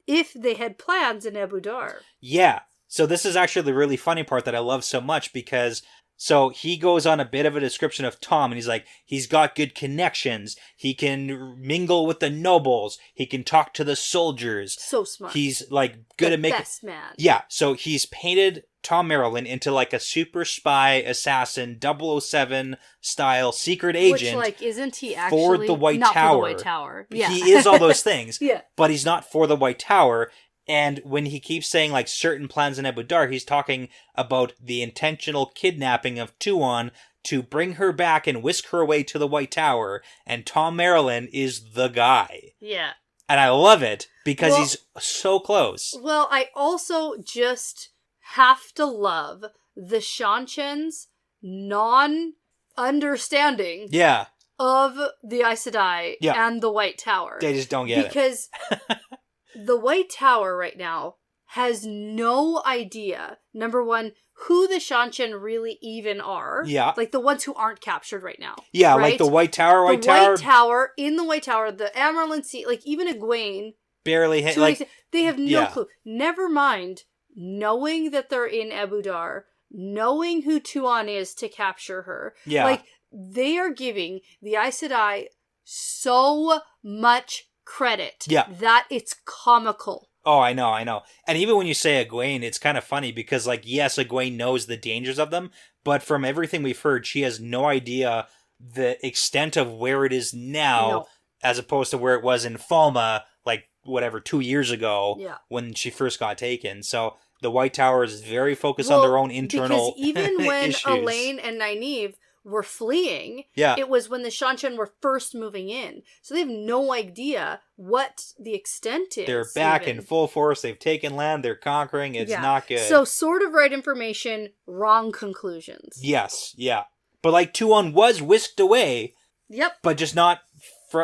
if they had plans in Abu Dar. Yeah. So this is actually the really funny part that I love so much, because so he goes on a bit of a description of Tom, and he's like, he's got good connections. He can mingle with the nobles. He can talk to the soldiers. So smart. He's, like, good at making... best man. Yeah, so he's painted Tom Marilyn into, like, a super spy assassin, 007 style secret agent. Which, like, isn't he actually... For the White Tower. For the White Tower. Yeah. He is all those things. Yeah. But he's not for the White Tower. And when he keeps saying, like, certain plans in Abu Dar, he's talking about the intentional kidnapping of Tuon to bring her back and whisk her away to the White Tower. And Tom Marilyn is the guy. Yeah. And I love it because he's so close. Well, I also just have to love the Shanchan's non-understanding of the Aes Sedai and the White Tower. They just don't get it. Because the White Tower right now has no idea, number one, who the Shanchan really even are. Yeah. Like the ones who aren't captured right now. Yeah, right? like the White Tower, in the White Tower, the Amaryllis Sea, like even Egwene barely they have no clue. Never mind knowing that they're in Ebudar, knowing who Tuon is to capture her. Yeah. Like, they are giving the Aes Sedai so much credit that it's comical. Oh, I know. And even when you say Egwene, it's kind of funny because, like, yes, Egwene knows the dangers of them, but from everything we've heard, she has no idea the extent of where it is now, as opposed to where it was in Falma, like, 2 years ago, when she first got taken. So the White Tower is very focused on their own internal because even when issues. Elaine and Nynaeve were fleeing, it was when the Shan-Shan were first moving in. So they have no idea what the extent is. They're back in full force. They've taken land. They're conquering. It's not good. So sort of right information, wrong conclusions. Yes, yeah. But like Tuon was whisked away. Yep. But just not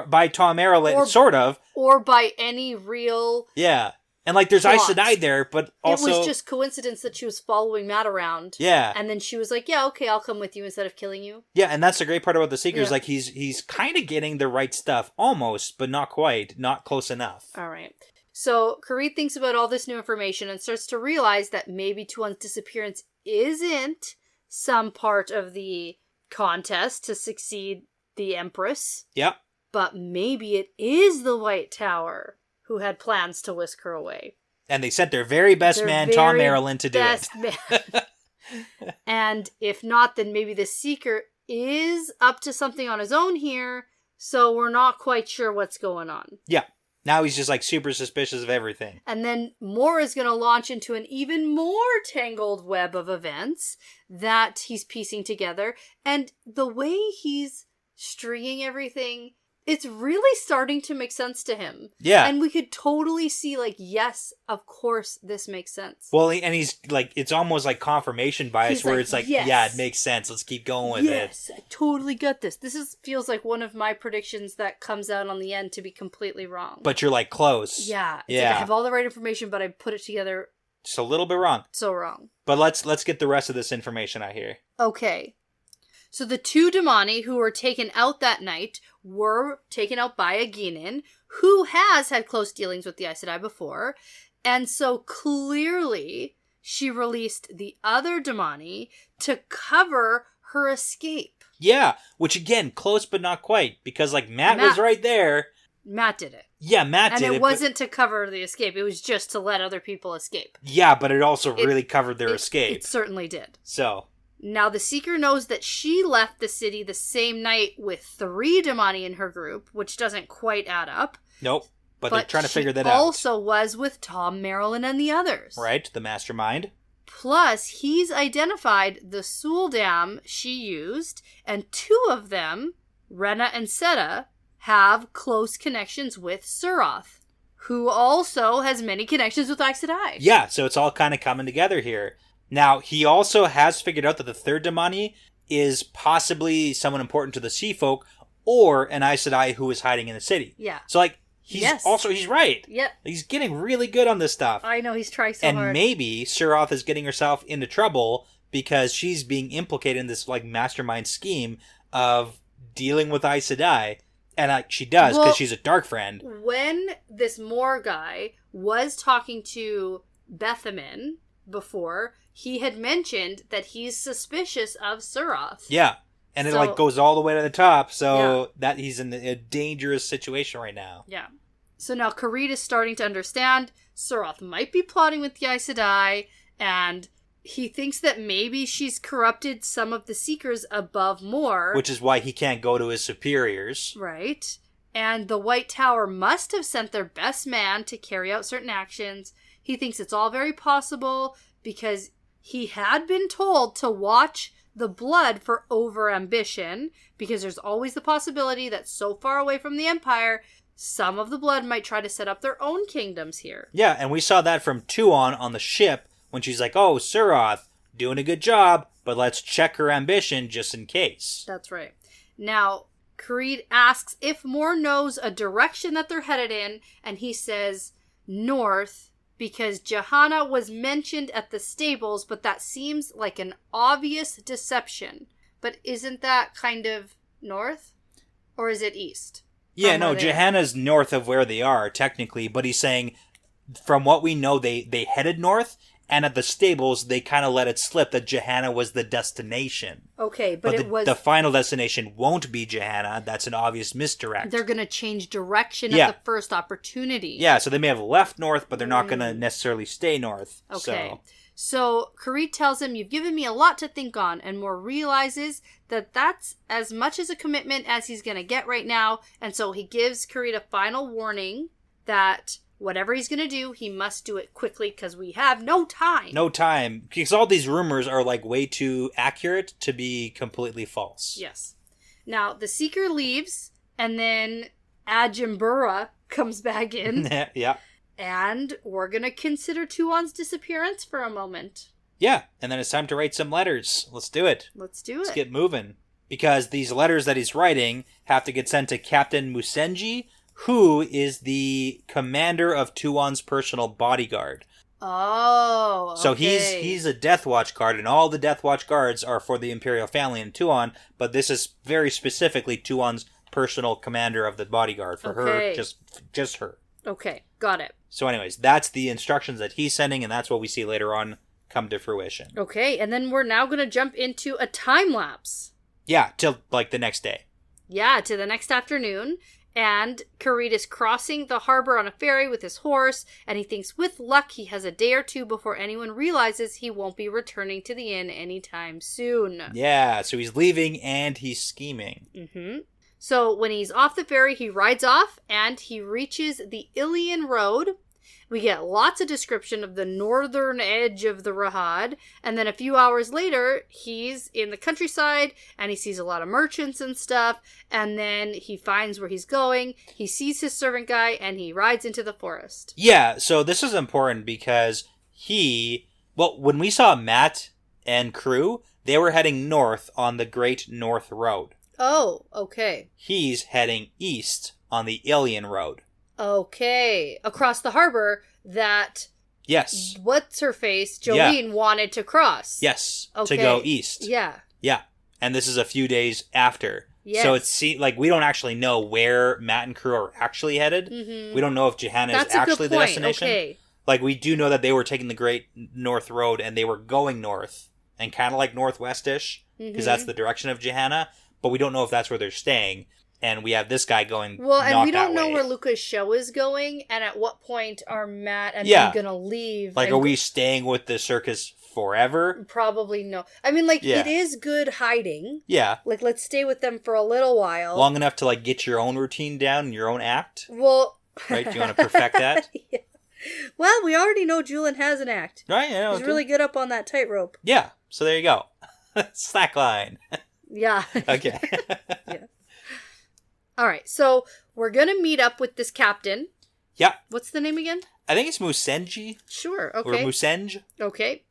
by Tom Arrowlet, sort of. Or by any real... Yeah. And, like, there's Aes Sedai there, but also... It was just coincidence that she was following Matt around. Yeah. And then she was like, yeah, okay, I'll come with you instead of killing you. Yeah, and that's the great part about the Seekers. Like, he's kind of getting the right stuff. Almost, but not quite. Not close enough. All right. So, Karee thinks about all this new information and starts to realize that maybe Tuon's disappearance isn't some part of the contest to succeed the Empress. Yep. But maybe it is the White Tower who had plans to whisk her away. And they sent their very best man, Tom Merrilin, to do it. And if not, then maybe the Seeker is up to something on his own here, so we're not quite sure what's going on. Yeah. Now he's just, like, super suspicious of everything. And then Mor is going to launch into an even more tangled web of events that he's piecing together. And the way he's stringing everything... It's really starting to make sense to him. Yeah. And we could totally see, like, yes, of course this makes sense. Well, and he's, like, it's almost like confirmation bias where it's like, yes. yeah, it makes sense. Let's keep going with it. Yes, I totally got this. Feels like one of my predictions that comes out on the end to be completely wrong. But you're, like, close. Yeah. It's like I have all the right information, but I put it together... Just a little bit wrong. So wrong. But let's get the rest of this information out here. Okay. So the two Damani who were taken out that night were taken out by a Guinan who has had close dealings with the Aes Sedai before. And so clearly she released the other Damani to cover her escape. Yeah, which again, close but not quite. Because like Matt was right there. Matt did it. Yeah, Matt did it. And it wasn't to cover the escape. It was just to let other people escape. Yeah, but it also really covered their escape. It certainly did. So... Now, the Seeker knows that she left the city the same night with 3 Damani in her group, which doesn't quite add up. Nope, but they're trying to figure that out. She also was with Tom Merrilin and the others. Right, the mastermind. Plus, he's identified the Sul Dam she used, and 2 of them, Rena and Seta, have close connections with Suroth, who also has many connections with Aes Sedai. Yeah, so it's all kind of coming together here. Now, he also has figured out that the third Damani is possibly someone important to the Sea Folk or an Aes Sedai who is hiding in the city. Yeah. So, like, he's right. Yep. He's getting really good on this stuff. I know, he's trying so hard. And maybe Suroth is getting herself into trouble because she's being implicated in this, like, mastermind scheme of dealing with Aes Sedai. And she does, because she's a dark friend. When this Mor guy was talking to Bethamin before... He had mentioned that he's suspicious of Suroth. Yeah. And it goes all the way to the top, so that he's in a dangerous situation right now. Yeah. So now Karee is starting to understand Suroth might be plotting with the Aes Sedai, and he thinks that maybe she's corrupted some of the Seekers above Mor. Which is why he can't go to his superiors. Right. And the White Tower must have sent their best man to carry out certain actions. He thinks it's all very possible because... He had been told to watch the blood for over-ambition, because there's always the possibility that so far away from the Empire, some of the blood might try to set up their own kingdoms here. Yeah, and we saw that from Tuon on the ship, when she's like, oh, Suroth, doing a good job, but let's check her ambition just in case. That's right. Now, Karee asks if Mor knows a direction that they're headed in, and he says north, because Johanna was mentioned at the stables, but that seems like an obvious deception. But isn't that kind of north? Or is it east? Yeah, no, Johanna's north of where they are, technically, but he's saying, from what we know, they headed north, and at the stables, they kind of let it slip that Johanna was the destination. Okay, but the final destination won't be Johanna. That's an obvious misdirect. They're going to change direction at the first opportunity. Yeah, so they may have left north, but they're not going to necessarily stay north. Okay. So Karit tells him, "You've given me a lot to think on," and Moore realizes that that's as much as a commitment as he's going to get right now, and so he gives Karit a final warning that whatever he's going to do, he must do it quickly because we have no time. No time. Because all these rumors are like way too accurate to be completely false. Yes. Now, the Seeker leaves, and then Ajimbura comes back in. Yeah. And we're going to consider Tuon's disappearance for a moment. Yeah, and then it's time to write some letters. Let's do it. Let's do it. Let's get moving. Because these letters that he's writing have to get sent to Captain Musenji, who is the commander of Tuon's personal bodyguard. Oh, okay. So he's a Death Watch guard, and all the Death Watch guards are for the Imperial family in Tuon, but this is very specifically Tuon's personal commander of the bodyguard. For her, just her. Okay, got it. So anyways, that's the instructions that he's sending, and that's what we see later on come to fruition. Okay, and then we're now going to jump into a time lapse. Yeah, till like the next day. Yeah, to the next afternoon. And Karit is crossing the harbor on a ferry with his horse, and he thinks with luck he has a day or two before anyone realizes he won't be returning to the inn anytime soon. Yeah, so he's leaving and he's scheming. Mm-hmm. So when he's off the ferry, he rides off and he reaches the Ilian Road. We get lots of description of the northern edge of the Rahad. And then a few hours later, he's in the countryside and he sees a lot of merchants and stuff. And then he finds where he's going. He sees his servant guy and he rides into the forest. Yeah, so this is important because when we saw Matt and crew, they were heading north on the Great North Road. Oh, okay. He's heading east on the Ilian Road. Okay. Across the harbor that... Yes. What's-her-face, Jolene, wanted to cross. Yes. Okay. To go east. Yeah. Yeah. And this is a few days after. Yes. So it's like we don't actually know where Matt and crew are actually headed. Mm-hmm. We don't know if Johanna is actually the destination. Okay. Like we do know that they were taking the Great North Road and they were going north and kind of like northwestish because that's the direction of Johanna. But we don't know if that's where they're staying. And we have this guy going well, and we don't know where Luca's show is going. And at what point are Matt and them going to leave? Like, are we staying with the circus forever? Probably no. I mean, like, it is good hiding. Yeah. Like, let's stay with them for a little while. Long enough to, like, get your own routine down and your own act? Well... Right? Do you want to perfect that? Yeah. Well, we already know Julian has an act. Right, yeah. He's really good up on that tightrope. Yeah. So there you go. Slackline. Yeah. Okay. Yeah. All right. So we're going to meet up with this captain. Yeah. What's the name again? I think it's Musenji. Sure. Okay. Or Musenj. Okay.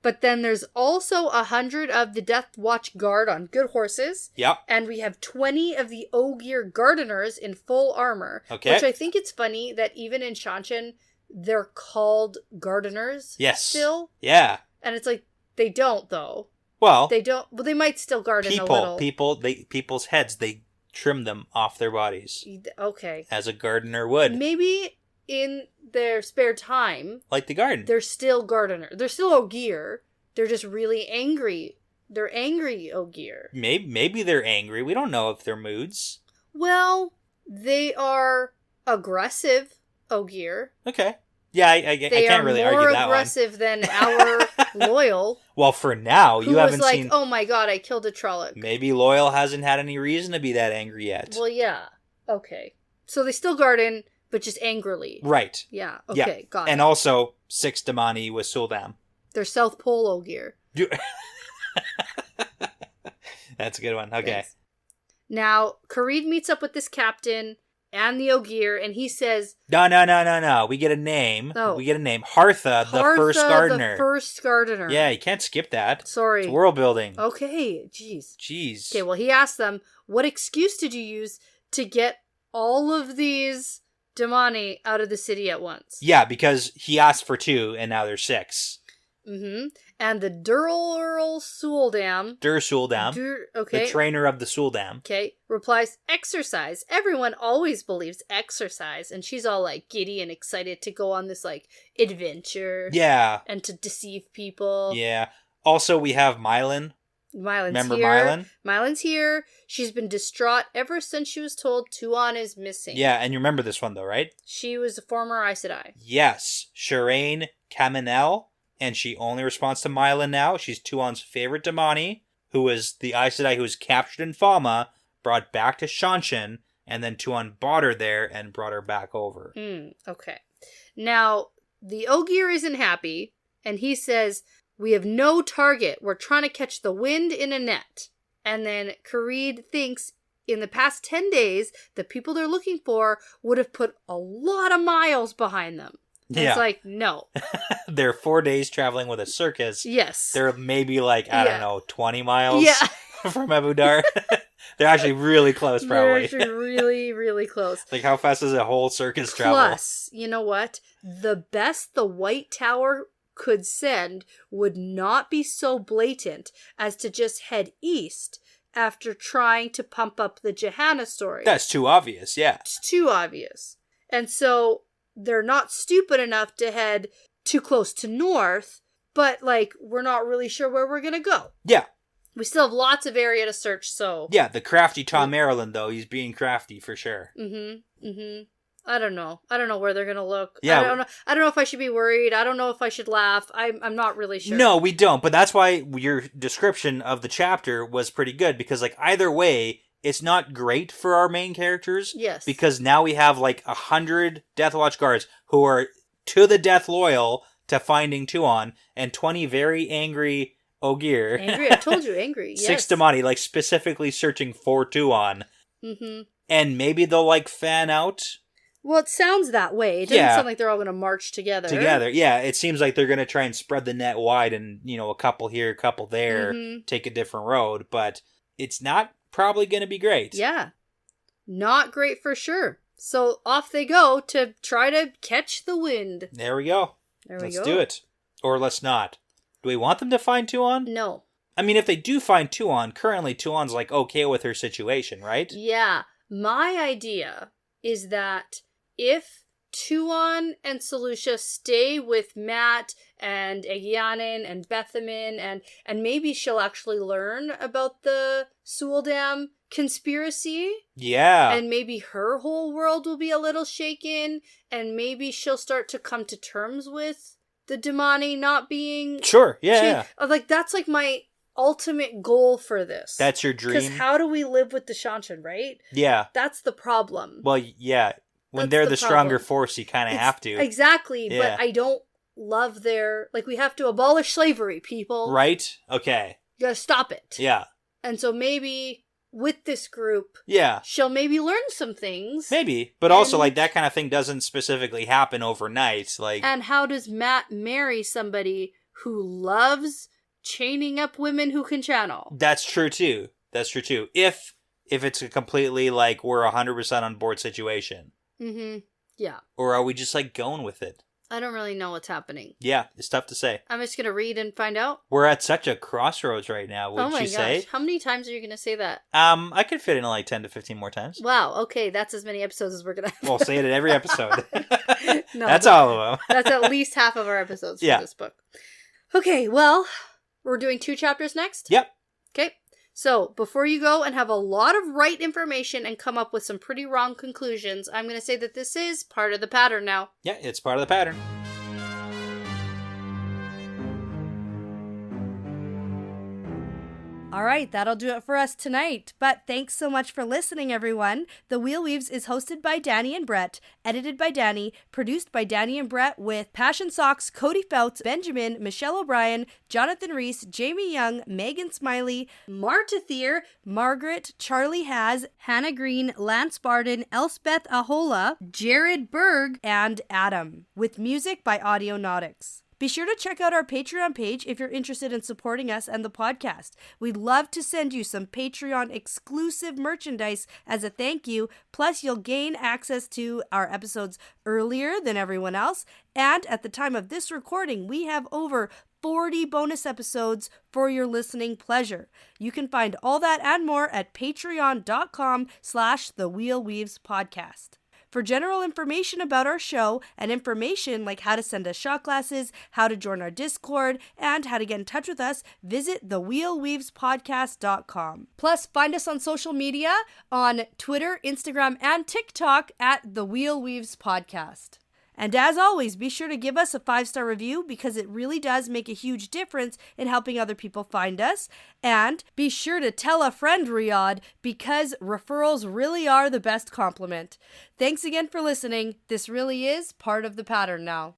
But then there's also 100 of the Death Watch Guard on good horses. Yep. And we have 20 of the Ogier Gardeners in full armor. Okay. Which I think it's funny that even in Shanshan, they're called Gardeners. Yes. Still. Yeah. And it's like, they don't, though. Well. They don't. Well, they might still garden a little. People's heads, they trim them off their bodies. Okay. As a gardener would. Maybe in their spare time. Like the garden. They're still gardener. They're still Ogier. They're just really angry. They're angry Ogier. Maybe they're angry. We don't know if they're moods. Well, they are aggressive Ogier. Okay. Yeah, I can't really argue that one. They are more aggressive than our Loyal. Well, for now, you haven't seen... Who was like, oh my god, I killed a Trolloc. Maybe Loyal hasn't had any reason to be that angry yet. Well, yeah. Okay. So they still garden, but just angrily. Right. Yeah, okay, got it. And also, 6 Damani with Suldam. They're South Pole Ogier. That's a good one. Okay. Thanks. Now, Karid meets up with this captain and the Ogier, and he says... No. We get a name. Oh. We get a name. Hartha, the first gardener. The first gardener. Yeah, you can't skip that. Sorry. It's world building. Okay, jeez. Jeez. Okay, well, he asked them, what excuse did you use to get all of these Damani out of the city at once? Yeah, because he asked for 2, and now there's 6. Mm-hmm. And the Durl Suldam. Suldam. Okay. The trainer of the Suldam. Okay. Replies, exercise. Everyone always believes exercise. And she's all like giddy and excited to go on this like adventure. Yeah. And to deceive people. Yeah. Also, we have Mylan. Remember here. Mylan? Mylan's here. She's been distraught ever since she was told Tuon is missing. Yeah, and you remember this one though, right? She was a former Aes Sedai. Yes. Shireen Caminel. And she only responds to Mylan now. She's Tuon's favorite Damani, who was the Aes Sedai who was captured in Falma, brought back to Shanshan, and then Tuon bought her there and brought her back over. Okay. Now, the Ogier isn't happy, and he says, we have no target. We're trying to catch the wind in a net. And then Karede thinks in the past 10 days, the people they're looking for would have put a lot of miles behind them. Yeah. It's like, no. They're 4 days traveling with a circus. Yes. They're maybe like, I don't know, 20 miles from Abu Dar. They're actually really close, probably. They're actually really, really close. Like, how fast does a whole circus travel? Plus, you know what? The best the White Tower could send would not be so blatant as to just head east after trying to pump up the Johanna story. That's too obvious, yeah. It's too obvious. And so they're not stupid enough to head too close to north, but, like, we're not really sure where we're going to go. Yeah. We still have lots of area to search, so... Yeah, the crafty Tom Maryland, though, he's being crafty for sure. I don't know. I don't know where they're going to look. Yeah. I don't know if I should be worried. I don't know if I should laugh. I'm not really sure. No, we don't, but that's why your description of the chapter was pretty good, because, like, either way, it's not great for our main characters. Yes. Because now we have, like, 100 Deathwatch guards who are to the death loyal to finding Tuon, and 20 very angry Ogier. Angry? I told you, angry. Yes. 6 Damani, like, specifically searching for Tuon. And maybe they'll, like, fan out. Well, it sounds that way. It doesn't sound like they're all going to march together. Yeah. It seems like they're going to try and spread the net wide and, you know, a couple here, a couple there, take a different road. But it's not probably going to be great. Yeah. Not great for sure. So off they go to try to catch the wind. There we go. Let's do it. Or let's not. Do we want them to find Tuon? No. I mean, if they do find Tuon, currently Tuon's, like, okay with her situation, right? Yeah. My idea is that if Tuon and Selucia stay with Matt and Egyanin and Bethamin, and maybe she'll actually learn about the Suldam conspiracy. Yeah. And maybe her whole world will be a little shaken, and maybe she'll start to come to terms with the Damani not being... Sure, yeah. Like, that's like my ultimate goal for this. That's your dream? Because how do we live with the Shanshan, right? Yeah. That's the problem. Well, yeah. When they're the stronger force, you kind of have to. Exactly, but I don't love their... Like, we have to abolish slavery, people. Right? Okay. You gotta stop it. Yeah. And so maybe with this group, she'll maybe learn some things. Maybe. But also, like, that kind of thing doesn't specifically happen overnight. Like, and how does Matt marry somebody who loves chaining up women who can channel? That's true, too. If it's a completely, like, we're 100% on board situation. Yeah. Or are we just, like, going with it? I don't really know what's happening. Yeah, it's tough to say. I'm just going to read and find out. We're at such a crossroads right now, would you say? How many times are you going to say that? I could fit in like 10 to 15 more times. Wow, okay, that's as many episodes as we're going to have. We'll say it at every episode. No, that's all of them. That's at least half of our episodes for this book. Okay, well, we're doing 2 chapters next? Yep. Okay. So, before you go and have a lot of right information and come up with some pretty wrong conclusions, I'm going to say that this is part of the pattern now. Yeah, it's part of the pattern. All right, that'll do it for us tonight. But thanks so much for listening, everyone. The Wheel Weaves is hosted by Dani and Brett, edited by Dani, produced by Dani and Brett with Passion Socks, Cody Feltz, Benjamin, Michelle O'Brien, Jonathan Reese, Jamie Young, Megan Smiley, Marta Thier, Margaret, Charlie Haz, Hannah Green, Lance Barden, Elspeth Ahola, Jared Berg, and Adam, with music by Audionautics. Be sure to check out our Patreon page if you're interested in supporting us and the podcast. We'd love to send you some Patreon exclusive merchandise as a thank you, plus you'll gain access to our episodes earlier than everyone else. And at the time of this recording, we have over 40 bonus episodes for your listening pleasure. You can find all that and more at patreon.com/thewheelweavespodcast. For general information about our show and information like how to send us shot glasses, how to join our Discord, and how to get in touch with us, visit thewheelweavespodcast.com. Plus, find us on social media on Twitter, Instagram, and TikTok at The Wheel Weaves Podcast. And as always, be sure to give us a 5-star review because it really does make a huge difference in helping other people find us. And be sure to tell a friend, Riyadh, because referrals really are the best compliment. Thanks again for listening. This really is part of the pattern now.